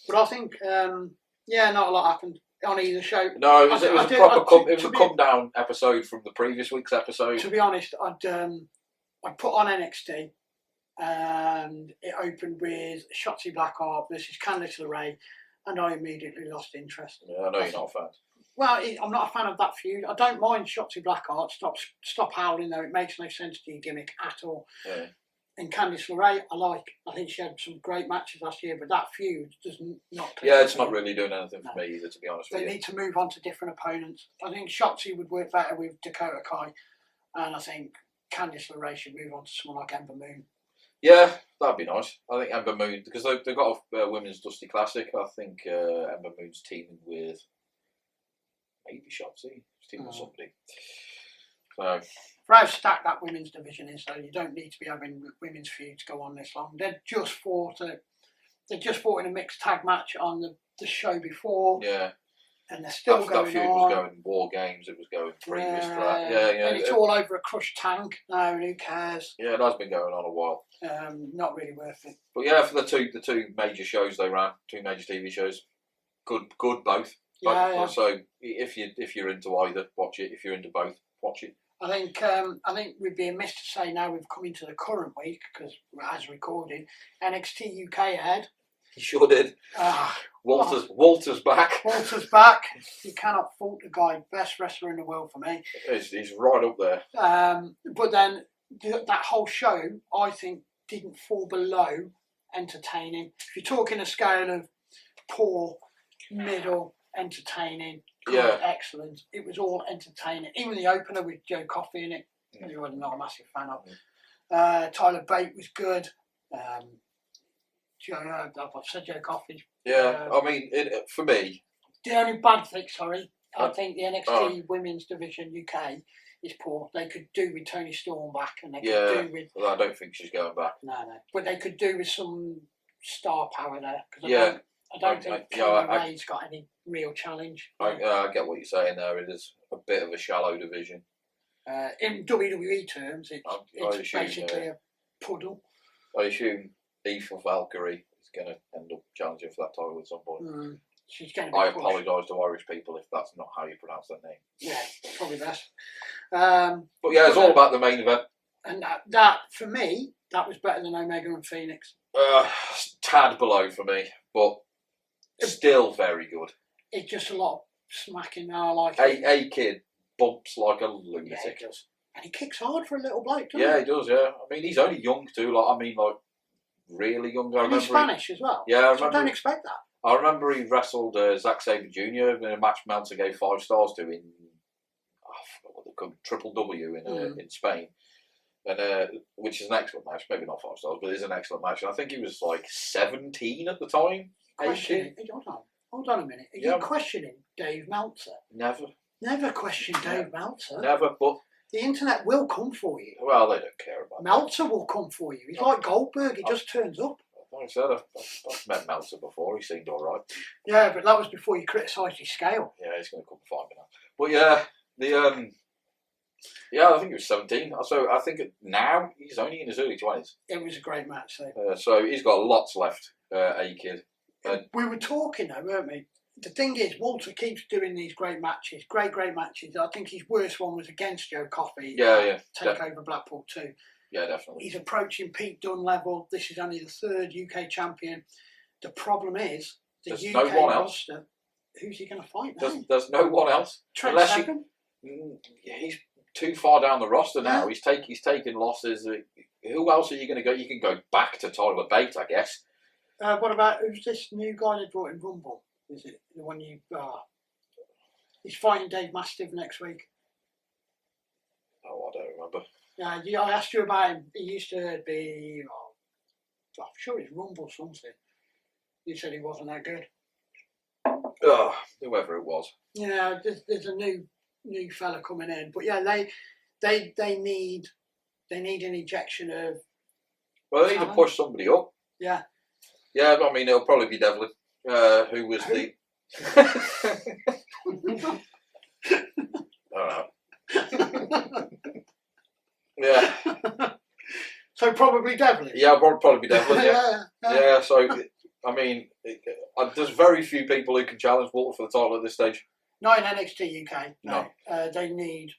But I think, not a lot happened on either show. No, it was a come down episode from the previous week's episode. To be honest, I'd put on NXT, and it opened with Shotzi Blackheart versus Candice LeRae, and I immediately lost interest. Yeah, I know you're not a fan. Well, I'm not a fan of that feud. I don't mind Shotzi Blackheart. Stop howling though. It makes no sense to your gimmick at all. Yeah. And Candice LeRae, I think she had some great matches last year, but that feud does not. Yeah, it's not really doing anything for me either, to be honest with you. They need to move on to different opponents. I think Shotzi would work better with Dakota Kai, and I think Candice LeRae should move on to someone like Ember Moon. Yeah, that'd be nice. I think Ember Moon, because they've got a Women's Dusty Classic. I think Ember Moon's teaming with maybe Shotzi. She's teaming with somebody. So. For how stacked that women's division is, though, you don't need to be having women's feuds go on this long. They just fought in a mixed tag match on the show before. Yeah. And they're still going that feud on. was going War Games. It was going previous to that. Yeah. And it's all over a crushed tank now, and who cares? Yeah, it has been going on a while. Not really worth it. But yeah, for the two major shows they ran, 2 major TV shows, good both. Yeah. So if you're into either, watch it. If you're into both, watch it. I think we'd be amiss to say now we've come into the current week because as recorded, NXT UK aired. He sure did. Walter's back. Walter's back. You cannot fault the guy. Best wrestler in the world for me. He's right up there. But then that whole show, I think, didn't fall below entertaining. If you're talking a scale of poor, middle, entertaining, good, excellent, it was all entertaining. Even the opener with Joe Coffey in it, who I'm not a massive fan of. Tyler Bate was good. I've said Joe Coffey. Yeah, I mean, for me... The only bad thing, I think the NXT Women's Division UK is poor. They could do with Toni Storm back, and they could do with... Well, I don't think she's going back. No. But they could do with some star power there. Yeah. I don't think Kelly Ray's got any real challenge. I get what you're saying there. It is a bit of a shallow division. In WWE terms, it's basically a puddle. I assume Eva Valkyrie is going to end up challenging for that title at some point. She's going to be I apologise to Irish people if that's not how you pronounce their name. Yeah, probably best. But yeah, it's all about the main event. And that for me, that was better than Omega and Phoenix. Tad below for me, but still very good. It's just a lot of smacking now. I like A kid bumps like a lunatic. Yeah, he does. And he kicks hard for a little bloke, doesn't he? Yeah, he does, yeah. I mean, he's only young too. Really young. And he's Spanish as well. Yeah, I don't expect that. I remember he wrestled Zack Sabre Jr. in a match Meltzer gave 5 stars to in, I forgot what they called, Triple W in Spain. And which is an excellent match, maybe not 5 stars, but it is an excellent match. And I think he was 17 at the time. Hold on a minute. Are you questioning Dave Meltzer? Never question Dave Meltzer. Never, but... The internet will come for you. Well, they don't care about Meltzer will come for you. He's like Goldberg, he just turns up. Like I said, I've met Meltzer before, he seemed alright. Yeah, but that was before you criticised his scale. Yeah, he's going to come find me now. But yeah, I think he was 17. So I think now he's only in his early 20s. It was a great match, so he's got lots left, A-Kid. We were talking though, weren't we? The thing is, Walter keeps doing these great matches, great matches. I think his worst one was against Joe Coffey. Take over Blackpool 2. Yeah, definitely. He's approaching Pete Dunne level. This is only the 3rd UK champion. The problem is, there's UK no one roster, else. Who's he going to fight now? There's no one else. Trent Seven? He's too far down the roster now. He's taking losses. Who else are you going to go? You can go back to Tyler Bate, I guess. What about, who's this new guy they brought in Rumble? Is it the one you... he's fighting Dave Mastiff next week. Oh, I don't remember. Yeah, I asked you about him. He used to be... I'm sure it's Rumble something. You said he wasn't that good. Whoever it was. Yeah, there's a new fella coming in. But yeah, they need an injection of... Well, they need to push somebody up. Yeah. Yeah, I mean, it'll probably be Devlin. Who was the... Yeah. So probably Devlin? Yeah, probably be Devlin, yeah. So, I mean, there's very few people who can challenge Walter for the title at this stage. Not in NXT UK. No. They need...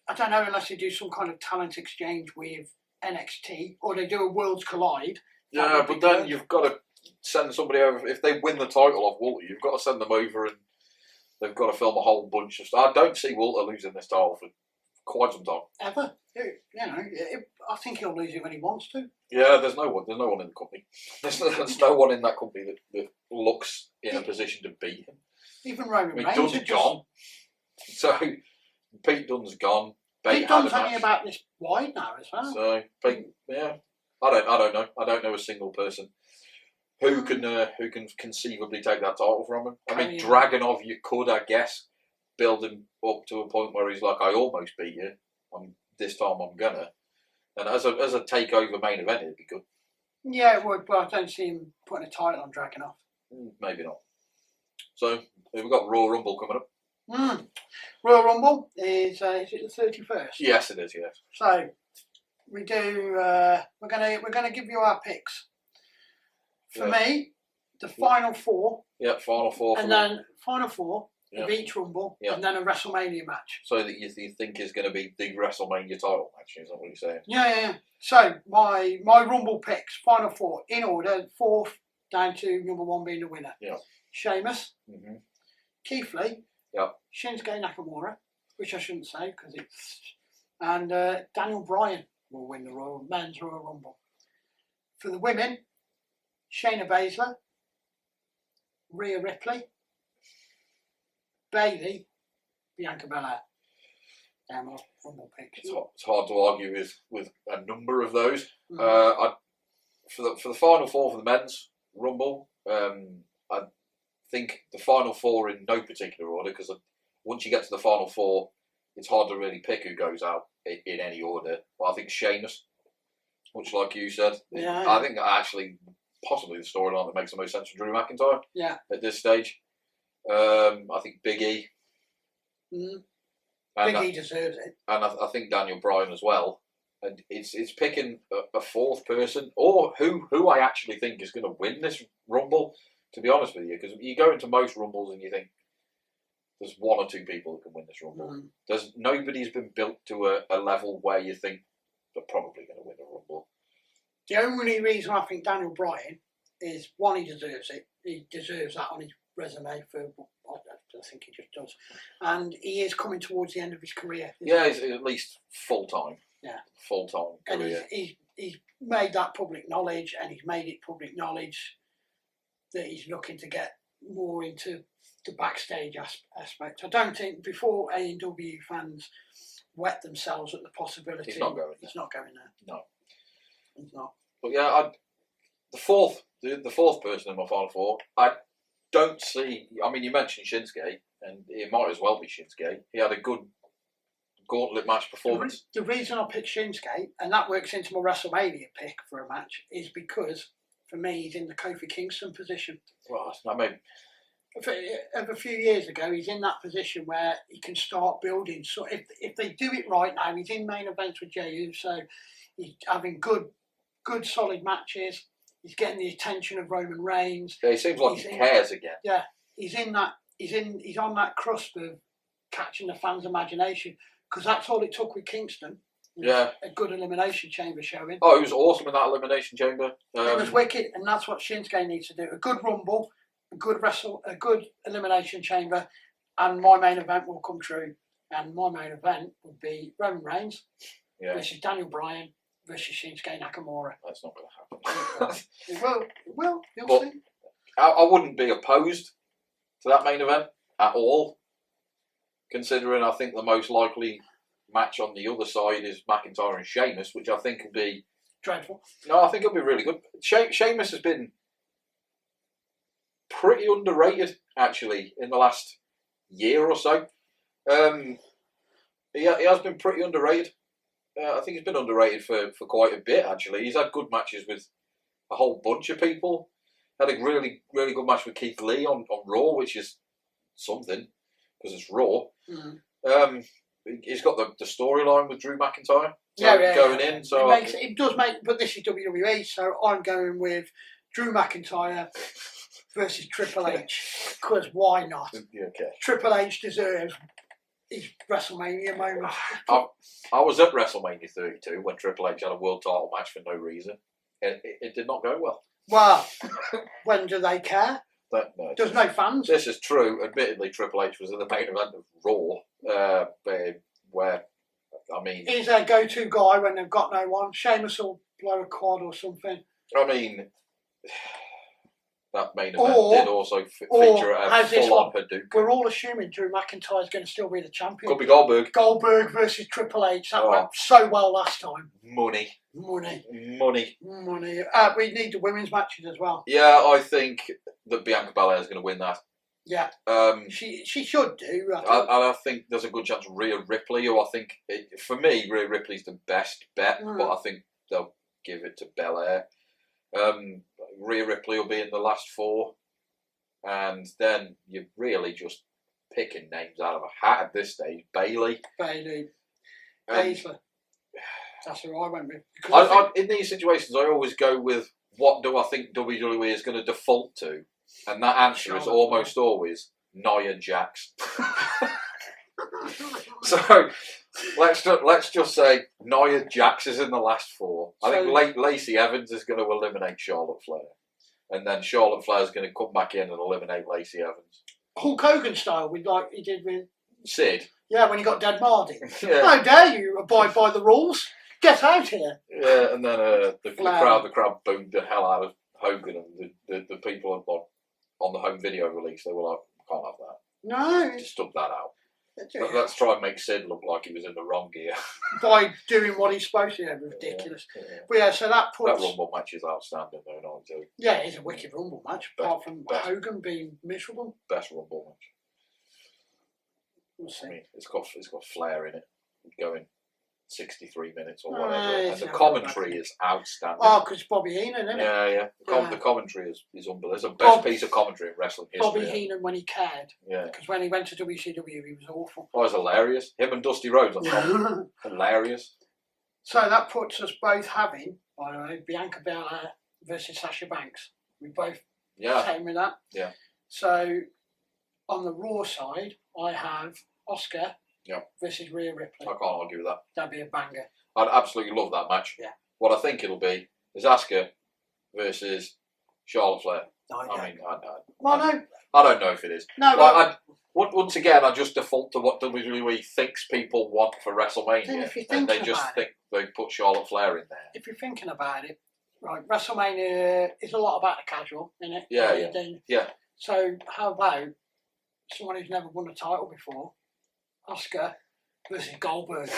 I don't know, unless they do some kind of talent exchange with NXT, or they do a Worlds Collide. Yeah, but then you've got to send somebody over. If they win the title off Walter, you've got to send them over and they've got to film a whole bunch of stuff. I don't see Walter losing this title for quite some time. Ever. I think he'll lose it when he wants to. Yeah, there's no one in the company. There's no one in that company that looks in a position to beat him. Even Roman Reigns. Dunn's gone. So Pete Dunne's gone. Pete Dunne's only about this wide now as well. So Pete, yeah, I don't know. I don't know a single person who can conceivably take that title from him. I mean, Dragunov, you could, I guess, build him up to a point where he's like, I almost beat you. This time I'm gonna. And as a takeover main event, it'd be good. Yeah, it would, but I don't see him putting a title on Dragunov. Maybe not. So we've got Royal Rumble coming up. Royal Rumble is it the 31st? Yes, it is. Yes. So we do. We're gonna give you our picks. For me, the final four. Yeah, final four. And then final four Yeah. of each Rumble, and then a WrestleMania match. So that you think is going to be the WrestleMania title match, is that what you're saying? Yeah. So my Rumble picks, final four, in order, fourth down to number one being the winner. Yeah. Sheamus, Keith Lee, Shinsuke Nakamura, which I shouldn't say because it's, and Daniel Bryan will win the men's Royal Rumble. For the women, Shayna Baszler, Rhea Ripley, Bailey, Bianca Belair. They're my Rumble picks. It's hard to argue with a number of those. For the final four for the men's Rumble, I think the final four in no particular order, because once you get to the final four, it's hard to really pick who goes out in any order. But I think Sheamus, much like you said, I think actually possibly the storyline that makes the most sense for Drew McIntyre. Yeah. At this stage. I think Big E. Big E deserves it. And I think Daniel Bryan as well. And it's picking a fourth person, or who I actually think is going to win this Rumble, to be honest with you. Because you go into most Rumbles and you think there's one or two people that can win this Rumble. Nobody's been built to a level where you think they're probably going to win a Rumble. The only reason I think Daniel Bryan is, one, he deserves it. He deserves that on his resume for, I think he just does. And he is coming towards the end of his career. Yeah, he's at least full-time. Yeah. Full-time career. And he's made that public knowledge, and he's made it public knowledge that he's looking to get more into the backstage aspect. I don't think, before AEW fans wet themselves at the possibility, he's not going there. He's not going there. No. He's not. But yeah, the fourth person in my final four, I don't see. I mean, you mentioned Shinsuke, and it might as well be Shinsuke. He had a good gauntlet match performance. The reason I picked Shinsuke, and that works into my WrestleMania pick for a match, is because for me he's in the Kofi Kingston position. Right, I mean, a few years ago, he's in that position where he can start building. So if they do it right now, he's in main events with Jey Uso. He's having good solid matches. He's getting the attention of Roman Reigns. Yeah, he seems like he cares again. Yeah, he's on that cusp of catching the fans' imagination, because that's all it took with Kingston. Yeah, a good elimination chamber showing. Oh, he was awesome in that elimination chamber. It was wicked, and that's what Shinsuke needs to do: a good Rumble, a good elimination chamber, and my main event will come true. And my main event would be Roman Reigns versus Daniel Bryan versus Shinsuke Nakamura. That's not going to happen. It will. You'll see. I wouldn't be opposed to that main event at all, considering I think the most likely match on the other side is McIntyre and Sheamus, which I think will be dreadful. No, I think it'll be really good. Sheamus has been pretty underrated, actually, in the last year or so. He has been pretty underrated. I think he's been underrated for quite a bit, actually. He's had good matches with a whole bunch of people. Had a really, really good match with Keith Lee on Raw, which is something, because it's Raw. Mm-hmm. He's got the storyline with Drew McIntyre going in. So it does make, but this is WWE, so I'm going with Drew McIntyre versus Triple H, because why not? Okay. Triple H deserves his WrestleMania moment. I was at WrestleMania 32 when Triple H had a world title match for no reason. It did not go well. Well, when do they care? No, there's no fans. This is true. Admittedly, Triple H was in the main event of Raw, where I mean, he's their go-to guy when they've got no one. Sheamus will blow a quad or something. I mean, that main event did also feature a full-on Hadouken. We're all assuming Drew McIntyre's going to still be the champion. Could be Goldberg. Goldberg versus Triple H. That went so well last time. Money. We need the women's matches as well. Yeah, I think that Bianca Belair is going to win that. Yeah. She should do. I think there's a good chance Rhea Ripley, who I think, for me, Rhea Ripley's the best bet, but I think they'll give it to Belair. Rhea Ripley will be in the last 4, and then you're really just picking names out of a hat at this stage. Bayley. Baszler. That's who I went with. In these situations, I always go with what do I think WWE is going to default to, and that answer is almost always Nia Jax. So let's just say Nia Jax is in the last 4. I think Lacey Evans is going to eliminate Charlotte Flair, and then Charlotte Flair is going to come back in and eliminate Lacey Evans. Hulk Hogan style, like he did with Sid. Yeah, when he got Dead Mardy. Yeah. How dare you abide by the rules? Get out here. Yeah, and then the crowd booed the hell out of Hogan, and the people on the home video release, they were like, can't have that. No. Just took that out. Let's try and make Sid look like he was in the wrong gear. By doing what he's supposed to. Ridiculous. Yeah. But yeah, so that puts... That Rumble match is outstanding, though, not too. Yeah, it's a wicked Rumble match, apart from Hogan being miserable. Best Rumble match. We'll see. I mean, it's got Flair in it, going 63 minutes or whatever. And the commentary is outstanding. Oh, because Bobby Heenan, isn't it? Yeah. The commentary is unbelievable. It's the best piece of commentary in wrestling history. Bobby Heenan when he cared. Yeah. Because when he went to WCW, he was awful. Oh, it was hilarious. Him and Dusty Rhodes on top. Hilarious. So that puts us both having, by the way, Bianca Belair versus Sasha Banks. We both came with that. Yeah. So on the Raw side, I have Asuka versus Rhea Ripley. I can't argue with that. That'd be a banger. I'd absolutely love that match. Yeah. What I think it'll be is Asuka versus Charlotte Flair. I don't know if it is. No, once again, I just default to what WWE thinks people want for WrestleMania, and they just think they put Charlotte Flair in there. If you're thinking about it, right, WrestleMania is a lot about the casual, isn't it? Yeah. So how about someone who's never won a title before, Asuka versus Goldberg?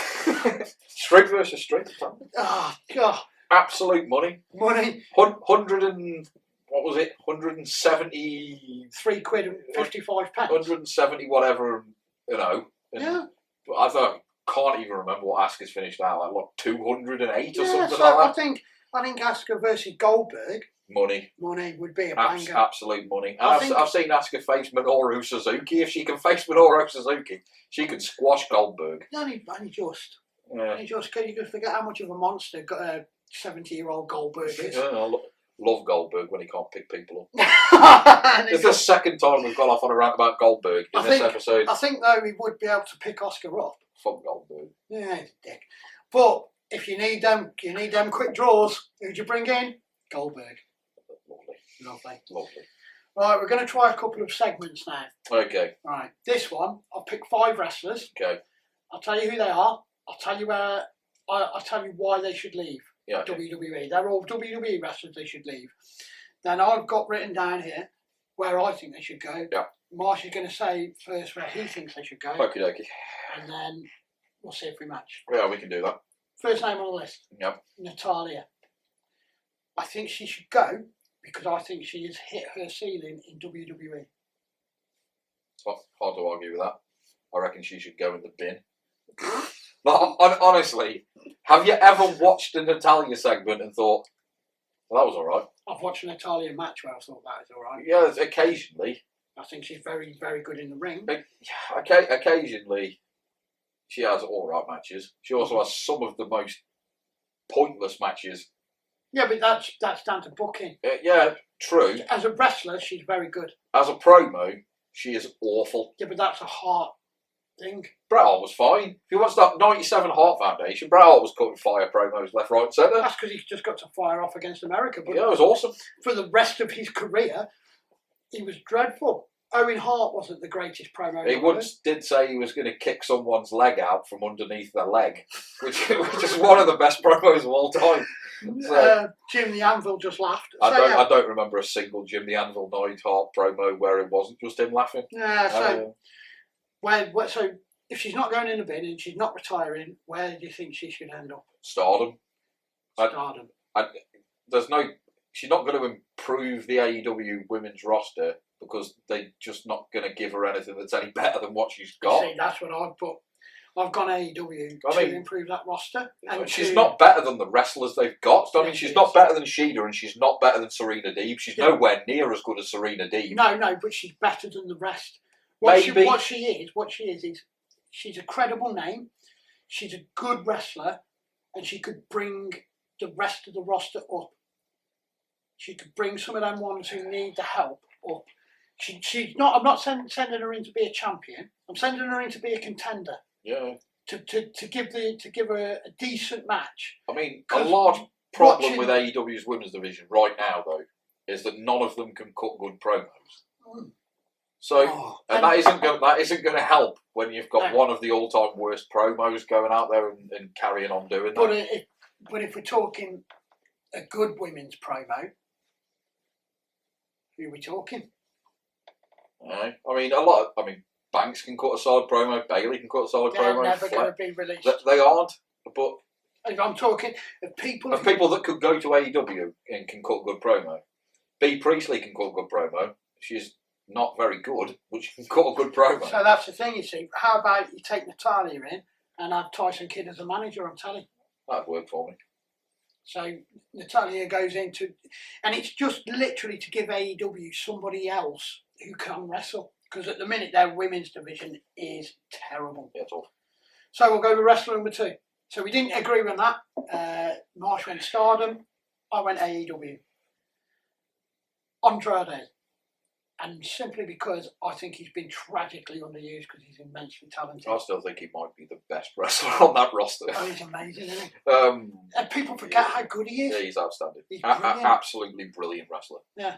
Straight versus straight. Oh, God. Absolute money. 100 and... What was it? 170... £3 and 55 pence. 170 whatever, you know. Yeah. I can't even remember what Asuka's finished out. Like, what, 208 or something so like that? I think Asuka versus Goldberg... Money would be a banger. Absolute money. And I've seen Asuka face Minoru Suzuki. If she can face Minoru Suzuki, she can squash Goldberg. Only just. Can you just forget how much of a monster 70-year-old Goldberg is? Yeah, love Goldberg when he can't pick people up. It's the second time we've gone off on a rant about Goldberg in this episode. I think, though, he would be able to pick Asuka up. Fuck Goldberg. Yeah, he's a dick. But if you need them quick draws, who'd you bring in? Goldberg. Lovely. Right, we're going to try a couple of segments now. Okay. Right, this one, I'll pick 5 wrestlers. Okay. I'll tell you who they are. I'll tell you I'll tell you why they should leave. Yeah. WWE. They're all WWE wrestlers. They should leave. Then I've got written down here where I think they should go. Yeah. Marsh is going to say first where he thinks they should go. Okie dokie. And then we'll see if we match. Yeah, we can do that. First name on the list. Yep. Natalia. I think she should go because I think she has hit her ceiling in WWE. It's hard to argue with that. I reckon she should go in the bin. But honestly, have you ever watched a Natalia segment and thought, well, that was alright? I've watched a Natalia match where I thought that was alright. Yeah, occasionally. I think she's very, very good in the ring. Occasionally, she has alright matches. She also has some of the most pointless matches. Yeah, but that's down to booking. Yeah, true. As a wrestler, she's very good. As a promo, she is awful. Yeah, but that's a heart thing. Bret Hart was fine. If you watch that 97 Heart Foundation, Bret Hart was cutting fire promos left, right and centre. That's because he's just got to fire off against America. But yeah, it was awesome. For the rest of his career, he was dreadful. Owen Hart wasn't the greatest promo. He once did say he was going to kick someone's leg out from underneath their leg, which is one of the best promos of all time. So, Jim the Anvil just laughed. I don't remember a single Jim the Anvil Neidhart promo where it wasn't just him laughing. Yeah, so if she's not going in the bin and she's not retiring, where do you think she should end up? Stardom. Stardom. She's not going to improve the AEW women's roster because they're just not going to give her anything that's any better than what she's got. See, that's what I've put. I've gone AEW to improve that roster. And she's not better than the wrestlers they've got. I mean, she's not better than Shida and she's not better than Serena Deeb. She's nowhere near as good as Serena Deeb. No, but she's better than the rest. What she is she's a credible name. She's a good wrestler, and she could bring the rest of the roster up. She could bring some of them ones who need the help up. She's not. I'm not sending her in to be a champion. I'm sending her in to be a contender. Yeah. To give her a decent match. I mean, a large problem with AEW's women's division right now, though, is that none of them can cut good promos. Mm. So, that isn't going to help when you've got one of the all-time worst promos going out there and carrying on doing that. But if we're talking a good women's promo, who are we talking? I mean, Banks can cut a solid promo. Bailey can cut a solid promo. They're never going to be released. They aren't. But I'm talking of people that could go to AEW and can cut good promo. Bea Priestley can cut good promo. She's not very good, but she can cut a good promo. So that's the thing, you see. How about you take Natalya in and have Tyson Kidd as a manager on telly? That'd work for me. So Natalya goes into, and it's just literally to give AEW somebody else who can wrestle. Because at the minute their women's division is terrible. Yeah, tough. So we'll go to wrestler number 2. So we didn't agree on that. Marsh went Stardom. I went AEW. Andrade. And simply because I think he's been tragically underused because he's immensely talented. I still think he might be the best wrestler on that roster. Oh, he's amazing, isn't he? And people forget how good he is. Yeah, he's outstanding. He's brilliant. Absolutely brilliant wrestler. Yeah.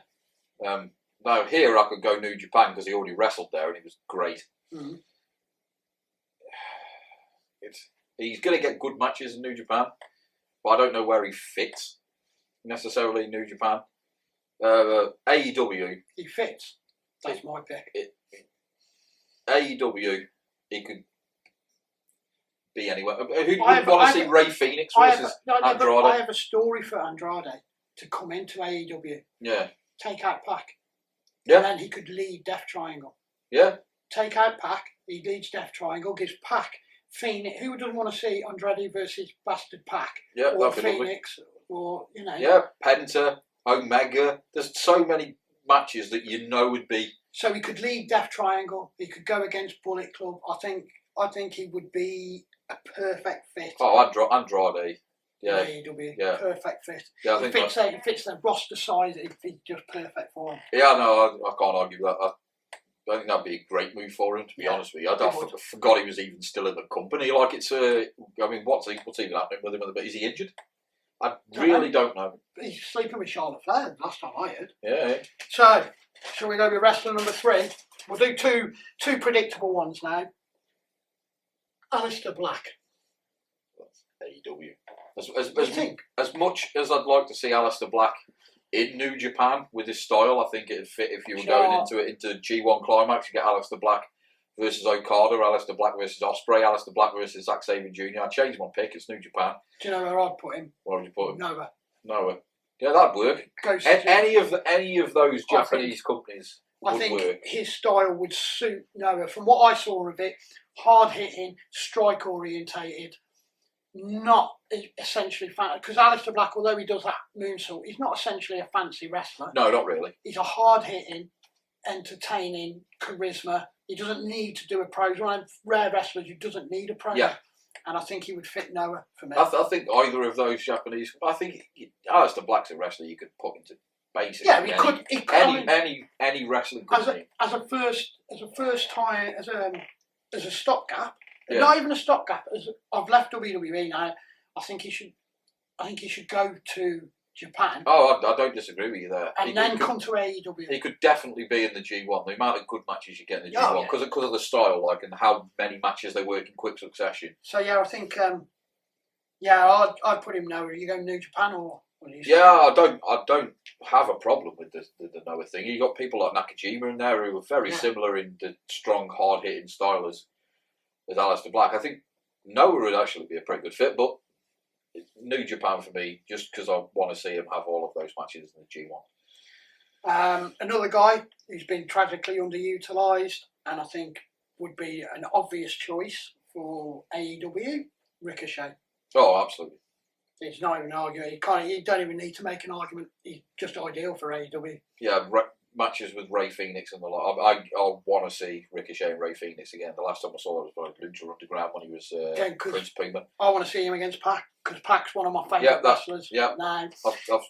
Now, here I could go New Japan because he already wrestled there and he was great. Mm-hmm. He's going to get good matches in New Japan, but I don't know where he fits necessarily in New Japan. AEW. He fits. That's my pick. AEW, he could be anywhere. Who would want to see Ray Phoenix versus Andrade? I have a story for Andrade to come into AEW. Yeah. Take out Pac. Yeah. And then he could lead Death Triangle. Yeah. Take out Pac, he leads Death Triangle, gives Pac Phoenix. Who doesn't want to see Andrade versus Bastard Pac? Yeah, or Phoenix, or Yeah, Penta, Omega. There's so many matches that would be. So he could lead Death Triangle. He could go against Bullet Club. I think he would be a perfect fit. Oh, Andrade. Yeah. AEW, yeah. Perfect fit. Yeah, I think it fits their roster size. It'd be just perfect for him. Yeah, no, I can't argue that. I think that'd be a great move for him. To be honest with you, I forgot he was even still in the company. Like it's, I mean, what's even happening with him? Is he injured? I really don't know. He's sleeping with Charlotte Flair. Last time I heard. Yeah. So, shall we go with wrestler number 3? We'll do two predictable ones now. Aleister Black. AEW. As much as I'd like to see Aleister Black in New Japan with his style, I think it'd fit if you were going into G1 Climax. You get Aleister Black versus Okada, Aleister Black versus Ospreay, Aleister Black versus Zack Sabre Jr. I changed my pick. It's New Japan. Do you know where I'd put him? Where would you put him? Nowhere. Yeah, that'd work. Any of those Japanese companies would work. I think his style would suit Noah. From what I saw of it, hard hitting, strike orientated. Not essentially fancy, because Aleister Black, although he does that moonsault, he's not essentially a fancy wrestler. No, not really. He's a hard-hitting, entertaining charisma. He doesn't need to do a promo. He's one of rare wrestlers who doesn't need a promo. Yeah. And I think he would fit Noah for me. I think either of those Japanese. I think Aleister Black's a wrestler you could put into basically. Yeah, he could. Any wrestling company. As a stopgap. Yeah. Not even a stopgap. I've left WWE now. I think he should go to Japan. Oh, I don't disagree with you there. And then come to AEW. He could definitely be in the G1. The amount of good matches you get in the G1 because of the style, like, and how many matches they work in quick succession. So yeah, I think I'd put him nowhere. You go New Japan or yeah, I don't have a problem with the Noah thing. You got people like Nakajima in there who are very similar in the strong, hard hitting style as Aleister Black. I think Noah would actually be a pretty good fit, but New Japan for me, just because I want to see him have all of those matches in the G1. Another guy who's been tragically underutilised, and I think would be an obvious choice for AEW, Ricochet. Oh, absolutely. It's not even an argument. You don't even need to make an argument. He's just ideal for AEW. Yeah, matches with Ray Phoenix and the like. I want to see Ricochet and Ray Phoenix again. The last time I saw it was by Lucha Underground when he was Prince Puma. I want to see him against Pac because Pac's one of my favourite wrestlers. Yeah, now. I've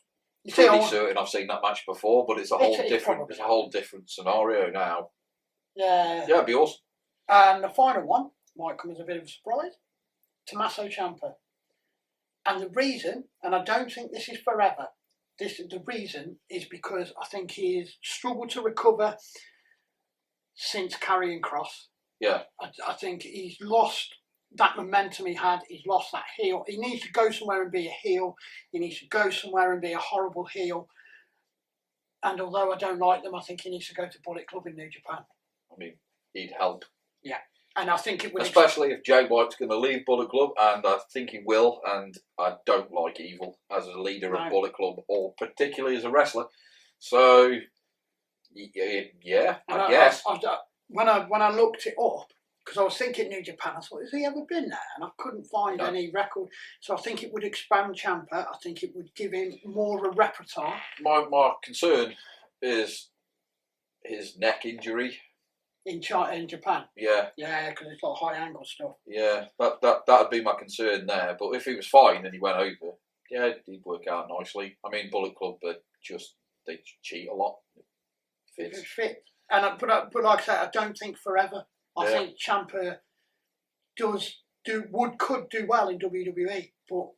pretty certain I've seen that match before, but it's a whole different scenario now. Yeah, it'd be awesome. And the final one might come as a bit of a surprise: Tommaso Ciampa. And the reason, and I don't think this is forever, the reason is because I think he's struggled to recover since Karrion Kross. Yeah. I think he's lost that momentum he had. He's lost that heel. He needs to go somewhere and be a heel. He needs to go somewhere and be a horrible heel. And although I don't like them, I think he needs to go to Bullet Club in New Japan. I mean, he'd help. Yeah. And I think it would... Especially if Jay White's going to leave Bullet Club, and I think he will, and I don't like Evil as a leader of Bullet Club, or particularly as a wrestler. So, yeah, I guess. When I looked it up, because I was thinking New Japan, I thought, has he ever been there? And I couldn't find any record. So I think it would expand Ciampa. I think it would give him more of a repertoire. My concern is his neck injury. In Japan? Yeah. Yeah, because it's like high angle stuff. Yeah, that'd be my concern there. But if he was fine and he went over, yeah, he'd work out nicely. I mean, Bullet Club, but they cheat a lot. It fit. But like I said, I don't think forever. I think Ciampa could do well in WWE, but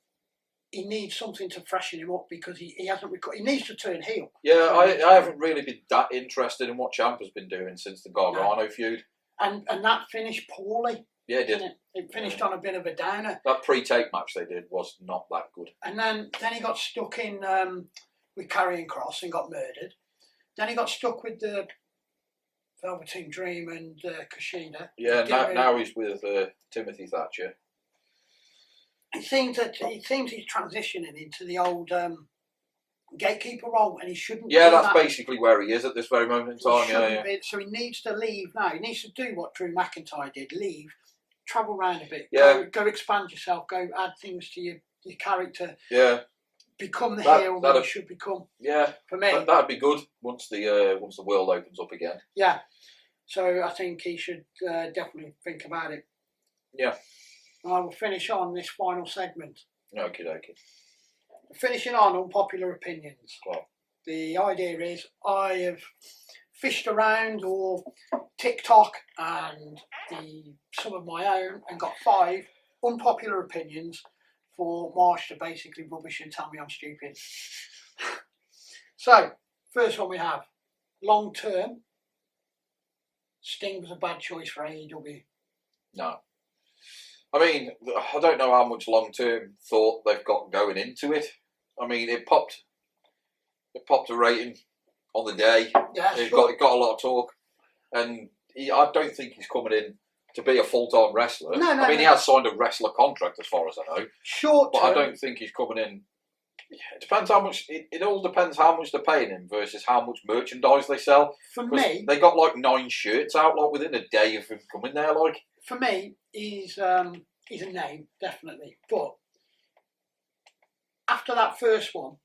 he needs something to freshen him up because he hasn't. He needs to turn heel. Yeah, I haven't really been that interested in what Ciampa's been doing since the Gargano feud. And that finished poorly. Yeah, it did. It finished on a bit of a downer. That pre-tape match they did was not that good. And then he got stuck in with Karrion Kross and got murdered. Then he got stuck with the Velveteen Dream and Kushida. Yeah, now he's with Timothy Thatcher. It seems he's transitioning into the old gatekeeper role, and he shouldn't. Yeah, that's basically where he is at this very moment in time. So he needs to leave now. He needs to do what Drew McIntyre did: leave, travel around a bit, go expand yourself, go add things to your character. Yeah, become the heel that he should become. Yeah, for me, that'd be good once the world opens up again. Yeah, so I think he should definitely think about it. Yeah. I will finish on this final segment. Okay. Finishing on unpopular opinions. Well, the idea is I have fished around or TikTok and some of my own and got 5 unpopular opinions for Marsh to basically rubbish and tell me I'm stupid. So, first one we have. Long term, Sting was a bad choice for AEW. No. I mean, I don't know how much long-term thought they've got going into it. I mean, it popped a rating on the day. Yeah, it got a lot of talk, and I don't think he's coming in to be a full-time wrestler. No, I mean, he has signed a wrestler contract as far as I know. Short term, but I don't think he's coming in. It depends how much. It all depends how much they're paying him versus how much merchandise they sell. For me, they got like 9 shirts out like within a day of him coming there. Like, for me, he's a name definitely. But after that first one,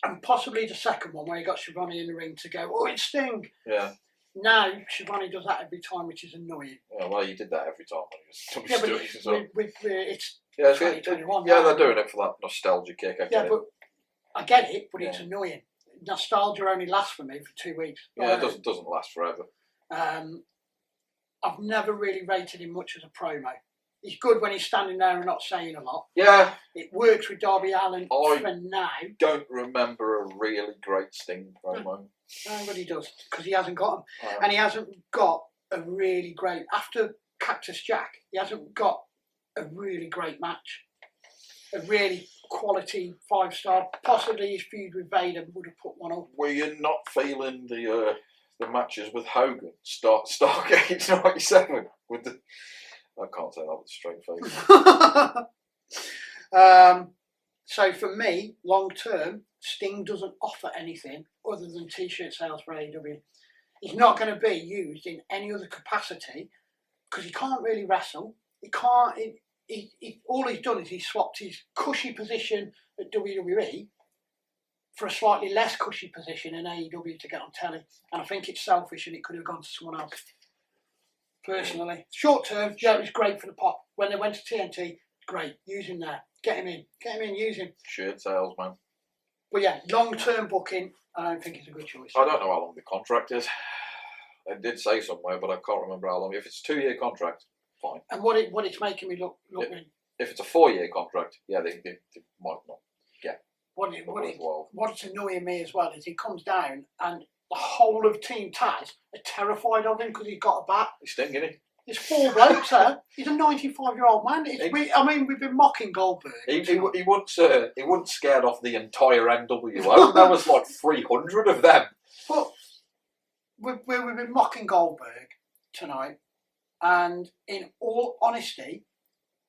and possibly the second one where he got Shivani in the ring to go, oh, it's Sting. Yeah. Now Shivani does that every time, which is annoying. Yeah, well, you did that every time when he was doing it. So. It's 2021. Yeah, they're doing it for that nostalgia kick. But I get it, but it's annoying. Nostalgia only lasts for me for 2 weeks. Yeah, it doesn't last forever. I've never really rated him much as a promo. He's good when he's standing there and not saying a lot. Yeah. It works with Darby Allin for now. Don't remember a really great Sting promo. Nobody does, because he hasn't got them. And he hasn't got a really great, after Cactus Jack, he hasn't got a really great match. A really quality 5-star. Possibly his feud with Vader would have put one up. Were you not feeling the matches with Hogan? Stargate 97 with the... I can't say that with a straight face. So for me, long term, Sting doesn't offer anything other than t-shirt sales for AEW. He's not going to be used in any other capacity because he can't really wrestle. He can't. All he's done is he swapped his cushy position at WWE for a slightly less cushy position in AEW to get on telly. And I think it's selfish and it could have gone to someone else. Personally, short term, yeah, it was great for the pop. When they went to TNT, great, use him there, get him in, use him. Shirt sales, man. But yeah, long term booking, I don't think it's a good choice. I don't know how long the contract is. They did say somewhere, but I can't remember how long. If it's a 2-year contract, fine. And what it's making me look if it's a 4-year contract, yeah, they might not get. What's annoying me as well is he comes down and the whole of Team Taz are terrified of him because he's got a bat. He's stinging it. There's 4 blokes there. He's a 95-year-old man. We've been mocking Goldberg. He wasn't scared off the entire NWO. There was like 300 of them. But we've been mocking Goldberg tonight, and in all honesty,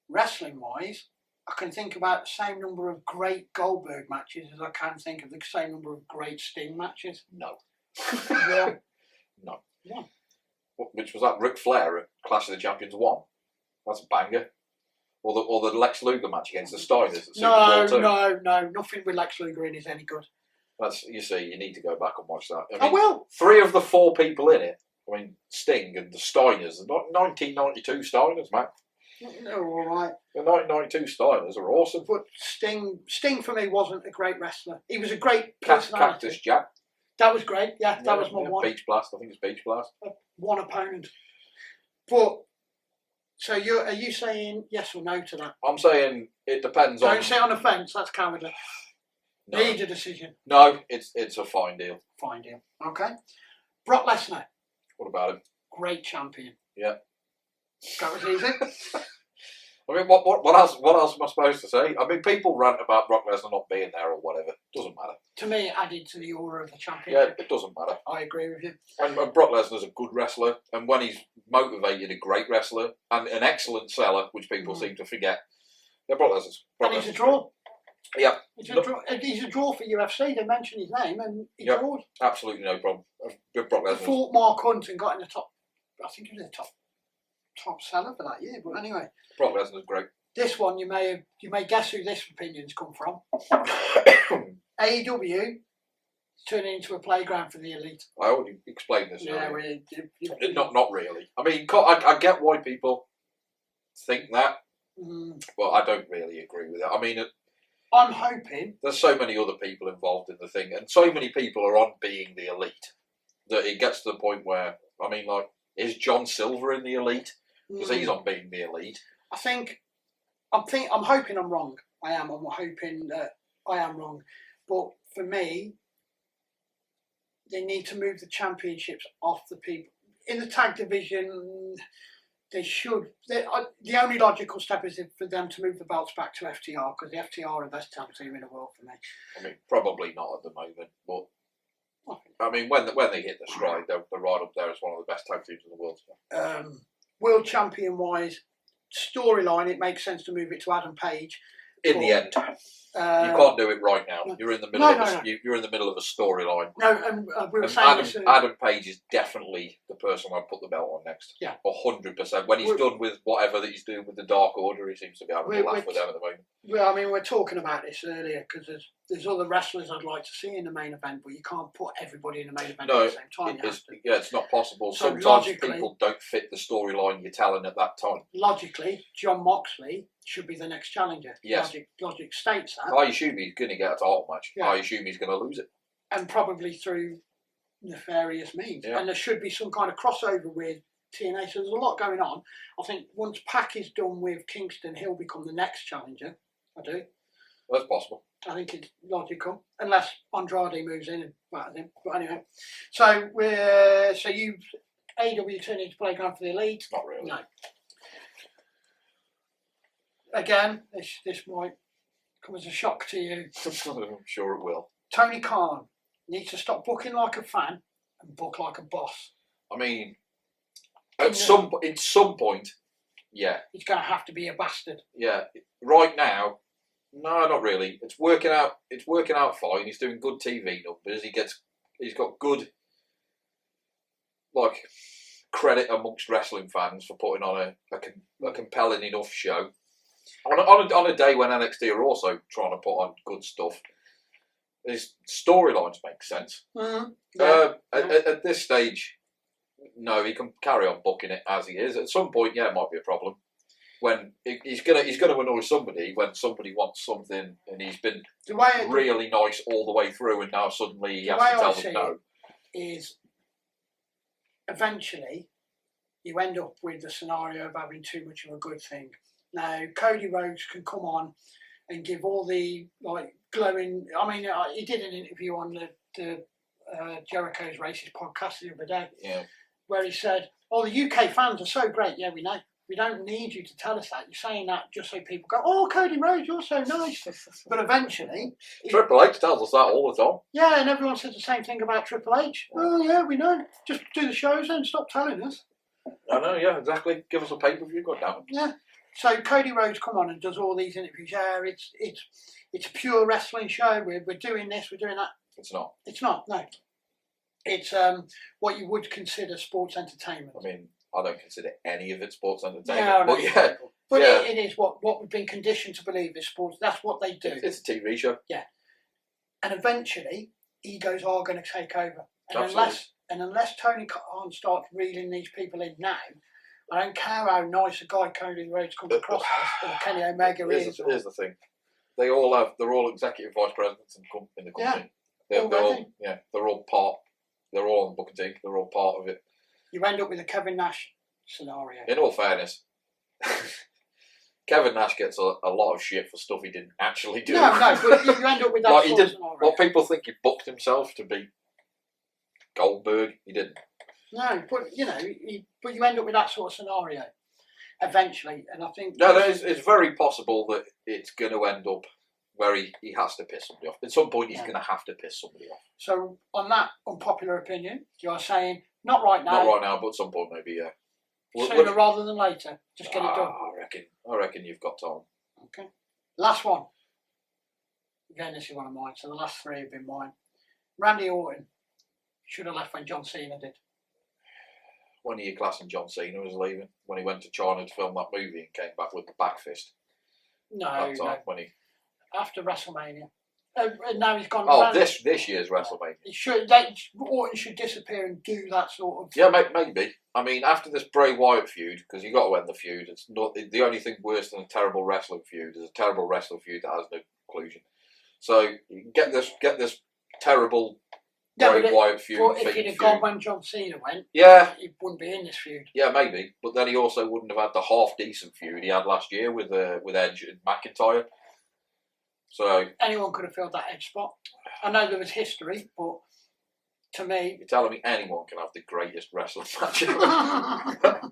wrestling-wise, I can think about the same number of great Goldberg matches as I can think of the same number of great Sting matches. No. Yeah. No. Yeah. Which was that Ric Flair at Clash of the Champions 1? That's a banger. Or the Lex Luger match against the Steiners. No, nothing with Lex Luger in is any good. That's, you see, you need to go back and watch that. I will. 3 of the 4 people in it, I mean, Sting and the Steiners, the 1992 Steiners, man. They're all right. The 1992 Steiners are awesome. But Sting for me wasn't a great wrestler. He was a great personality. Cactus Jack. That was great. Yeah, that was my one. Beach Blast. I think it's Beach Blast. One opponent. But so are you saying yes or no to that? I'm saying it depends on. Don't sit on the fence. That's cowardly. No. Need a decision. No, it's a fine deal. Fine deal. Okay. Brock Lesnar. What about him? Great champion. Yeah. That was easy. I mean, what else am I supposed to say? I mean, people rant about Brock Lesnar not being there or whatever. Doesn't matter. To me, it added to the aura of the champion. Yeah, it doesn't matter. I agree with you. And Brock Lesnar's a good wrestler, and when he's motivated, a great wrestler, and an excellent seller, which people seem to forget. Yeah, Brock Lesnar's. And he's a draw. Yeah. He's a draw for UFC. They mention his name and he drawed. Absolutely no problem. Brock Lesnar. Fought Mark Hunt and got in the top. I think he was the top seller for that year. But anyway, Brock Lesnar's great. This one you may guess who this opinion's come from. AEW turning into a playground for the elite. I already explained this. Yeah, not really. I mean, I get why people think that, but I don't really agree with it. I mean, I'm hoping there's so many other people involved in the thing, and so many people are on being the elite that it gets to the point where, I mean, like, is John Silver in the elite? Because he's on being the elite. I'm hoping I'm wrong. I am. I'm hoping that I am wrong. But for me, they need to move the championships off the people in the tag division. They should. The only logical step is for them to move the belts back to FTR, because the FTR are the best tag team in the world for me. I mean, probably not at the moment, but I mean, when they hit the stride, they're right up there as one of the best tag teams in the world. World champion wise, storyline, it makes sense to move it to Adam Page. In the end, you can't do it right now. You're in the middle. You're in the middle of a storyline. No, and we were saying Adam Page is definitely the person I'd put the belt on next. Yeah, 100%. When he's done with whatever that he's doing with the Dark Order, he seems to be having a laugh with them at the moment. Well, I mean, we're talking about this earlier because there's other wrestlers I'd like to see in the main event, but you can't put everybody in the main event at the same time. It's not possible. So sometimes people don't fit the storyline you're telling at that time. Logically, Jon Moxley should be the next challenger. Yes. Logic states that. I assume he's going to get a title match. Yeah. I assume he's going to lose it. And probably through nefarious means. Yeah. And there should be some kind of crossover with TNA. So there's a lot going on. I think once Pac is done with Kingston, he'll become the next challenger. I do. That's possible. I think it's logical, unless Andrade moves in and batters him. But anyway, so you AEW turning to playground for the elite? Not really. No. Again, this might come as a shock to you. I'm sure it will. Tony Khan needs to stop booking like a fan and book like a boss. I mean, at some point, yeah. He's going to have to be a bastard. Yeah. Right now, no, not really. It's working out. It's working out fine. He's doing good TV numbers. He's got good, like, credit amongst wrestling fans for putting on a compelling enough show. On a day when NXT are also trying to put on good stuff, his storylines make sense. Mm-hmm. Yeah. At this stage, no, he can carry on booking it as he is. At some point, yeah, it might be a problem. When he's gonna annoy somebody when somebody wants something and he's been really nice all the way through, and now suddenly he has to tell them no. Is eventually you end up with the scenario of having too much of a good thing. Now Cody Rhodes can come on and give all the glowing. I mean, he did an interview on the Jericho's Racist podcast the other day, where he said, "Oh, the UK fans are so great. Yeah, we know. We don't need you to tell us that. You're saying that just so people go, oh, Cody Rhodes, you're so nice." But eventually... Triple H tells us that all the time. Yeah, and everyone says the same thing about Triple H. Oh, yeah, we know. Just do the shows and stop telling us. I know, yeah, exactly. Give us a pay-per-view, goddammit. Yeah. So Cody Rhodes come on and does all these interviews. Yeah, it's a pure wrestling show. We're doing this, we're doing that. It's not. It's not, no. It's what you would consider sports entertainment. I mean... I don't consider any of it sports entertainment. But it is what we've been conditioned to believe is sports. That's what they do. It's a TV show. Yeah. And eventually, egos are going to take over. And Absolutely. unless Tony Khan starts reeling these people in now, I don't care how nice a guy Cody Rhodes comes across as, or Kenny Omega is. Here's the thing. They're all executive vice presidents in the company. Yeah. They're all on the booking team. They're all part of it. You end up with a Kevin Nash scenario. In all fairness, Kevin Nash gets a lot of shit for stuff he didn't actually do. No, but you end up with that sort of scenario. What people think he booked himself to beat Goldberg, he didn't. No, but you end up with that sort of scenario eventually, and I think... No, it's very possible that it's going to end up where he has to piss somebody off. At some point, he's going to have to piss somebody off. So, on that unpopular opinion, you're saying... Not right now. Not right now, but at some point maybe, yeah. Sooner rather than later. Just get it done. I reckon you've got time. Okay. Last one. Again, this is one of mine. So the last three have been mine. Randy Orton should have left when John Cena did. When are you classing John Cena was leaving? When he went to China to film that movie and came back with the back fist? No. When he... After WrestleMania. Now he's gone. Oh, this year's WrestleMania. Orton should disappear and do that sort of. Yeah, maybe. I mean, after this Bray Wyatt feud, because you got to end the feud. It's not the only thing worse than a terrible wrestling feud is a terrible wrestling feud that has no conclusion. So you can get this terrible Bray Wyatt feud. But if he'd have gone when John Cena went, he wouldn't be in this feud. Yeah, maybe. But then he also wouldn't have had the half decent feud he had last year with Edge and McIntyre. So anyone could have filled that Edge spot. I know there was history, but to me... You're telling me anyone can have the greatest wrestling match ever?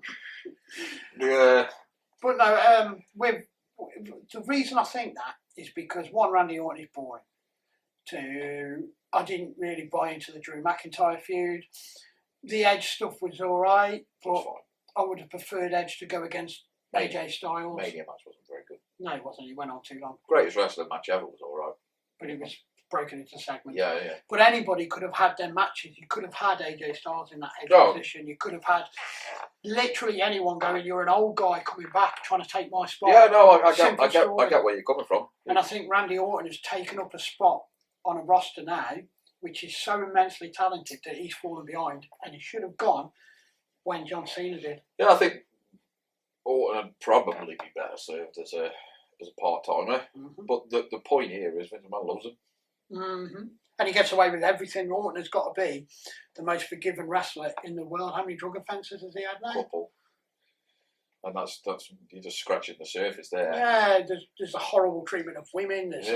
Yeah. But no, the reason I think that is because, one, Randy Orton is boring. Two, I didn't really buy into the Drew McIntyre feud. The Edge stuff was alright, but I would have preferred Edge to go against AJ Styles. Mania match wasn't very good. No, it wasn't. It went on too long. Greatest wrestling match ever was alright. But it was broken into segments. Yeah. But anybody could have had their matches. You could have had AJ Styles in that Edge position. You could have had literally anyone going, you're an old guy coming back trying to take my spot. Yeah, no, I get where you're coming from. And I think Randy Orton has taken up a spot on a roster now, which is so immensely talented that he's fallen behind, and he should have gone when John Cena did. Yeah, I think Orton would probably be better served as a part-timer. Mm-hmm. But the point here is Vince McMahon loves him. Mm-hmm. And he gets away with everything. Orton has got to be the most forgiven wrestler in the world. How many drug offences has he had now? Couple. And that's you're just scratching the surface there. Yeah, there's a horrible treatment of women. There's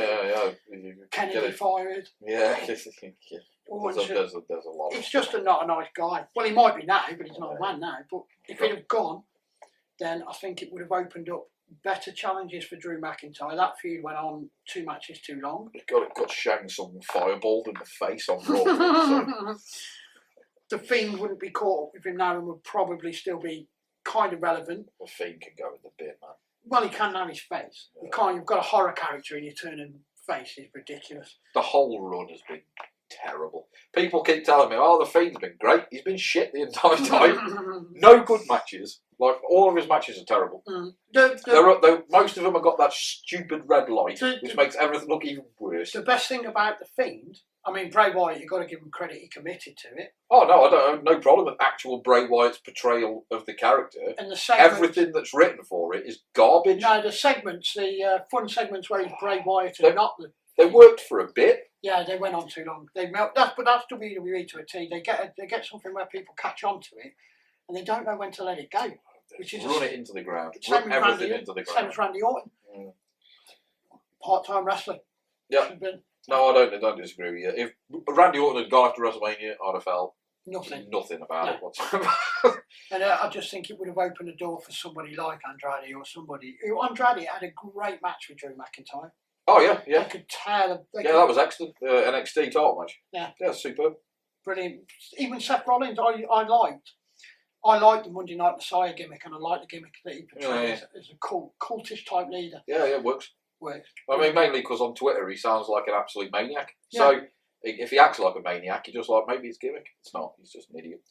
Kennedy fired. Yeah, Orton's there's a lot. He's just not a nice guy. Well, he might be now, but he's not a man now. But if he'd have gone, then I think it would have opened up better challenges for Drew McIntyre. That feud went on 2 matches too long. It got Shang Tsung fireballed in the face on Raw. The Fiend wouldn't be caught up with him now and would probably still be kind of relevant. The Fiend can go in the bin, man. Well, he can now his face. Yeah. You can't. You've got a horror character and you turn him face. It's ridiculous. The whole run has been terrible. People keep telling me, "Oh, the Fiend's been great. He's been shit the entire time. No good matches. Like all of his matches are terrible. Most of them have got that stupid red light, which makes everything look even worse. The best thing about the Fiend, I mean, Bray Wyatt, you've got to give him credit. He committed to it. Oh no, I don't have no problem with actual Bray Wyatt's portrayal of the character. And the segments, everything that's written for it is garbage. No, the segments, the fun segments where he's Bray Wyatt and not the. They worked for a bit. Yeah, they went on too long. But that's WWE to a T. They get something where people catch on to it, and they don't know when to let it go. Which is run it into the ground. Run everything into the ground. Same as Randy Orton. Part-time wrestler. Yeah. No, I don't disagree with you. If Randy Orton had gone after WrestleMania, I'd have felt nothing about it whatsoever. And I just think it would have opened the door for somebody like Andrade or somebody. Andrade had a great match with Drew McIntyre. Oh yeah. They could tell. That was excellent. NXT title match. Yeah, superb. Brilliant. Even Seth Rollins, I liked. I like the Monday Night Messiah gimmick, and I like the gimmick that he portrays as a cultish type leader. Yeah, it works. Works. I mean, mainly because on Twitter he sounds like an absolute maniac. Yeah. So if he acts like a maniac, you're just like, maybe it's gimmick. It's not. He's just an idiot.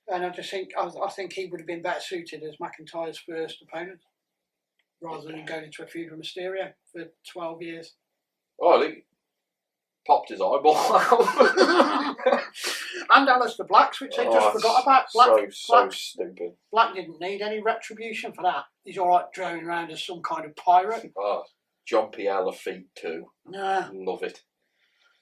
And I just think I think he would have been better suited as McIntyre's first opponent, rather than going into a feud with Mysterio for 12 years. Oh, I think popped his eyeball out. And Aleister Black's, which they just forgot about. Black, so stupid. Black didn't need any retribution for that. He's all right droning around as some kind of pirate. Oh, John Pierre Lafitte too. Yeah. Love it.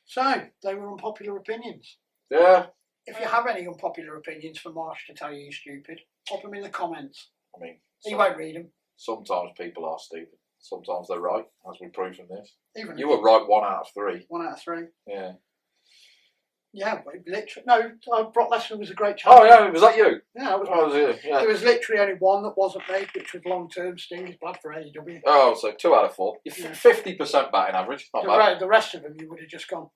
So, they were unpopular opinions. Yeah. If you have any unpopular opinions for Marsh to tell you you're stupid, pop them in the comments. I mean, he won't read them. Sometimes people are stupid. Sometimes they're right, as we proved from this. Even you were right 1 out of 3. 1 out of 3. Yeah. Yeah, literally. No, Brock Lesnar was a great champion. Oh, yeah, was that you? Yeah, that was me. Yeah. There was literally only one that wasn't me, which was long-term Sting's blood for AEW. Oh, so 2 out of 4. You're 50% batting average. Not bad. The rest of them, you would have just gone,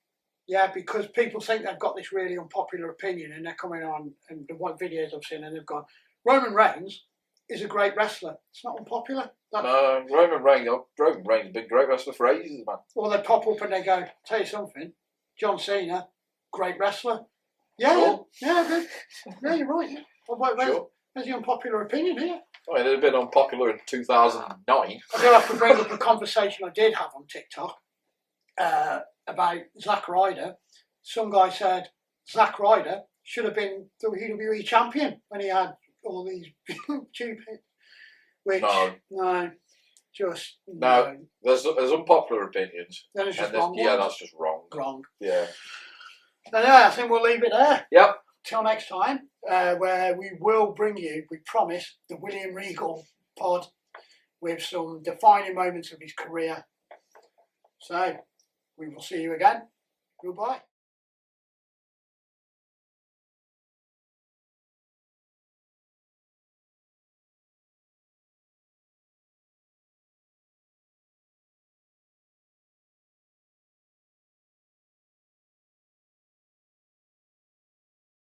yeah, because people think they've got this really unpopular opinion, and they're coming on, and the one videos I've seen, and they've gone, Roman Reigns is a great wrestler. It's not unpopular. No, Roman Reigns has been a great wrestler for ages, man. Or they pop up and they go, tell you something, John Cena, great wrestler. Yeah, cool. Yeah, you're right. Yeah. Where's the unpopular opinion here? I mean, it had been unpopular in 2009. I do have to bring up a conversation I did have on TikTok about Zack Ryder. Some guy said Zack Ryder should have been the WWE champion when he had all these stupid. Which no. There's unpopular opinions. Then it's just wrong. Yeah, that's just wrong. Wrong. Yeah. So yeah, I think we'll leave it there. Yep. Till next time, where we will bring you, we promise, the William Regal pod with some defining moments of his career. So we will see you again. Goodbye.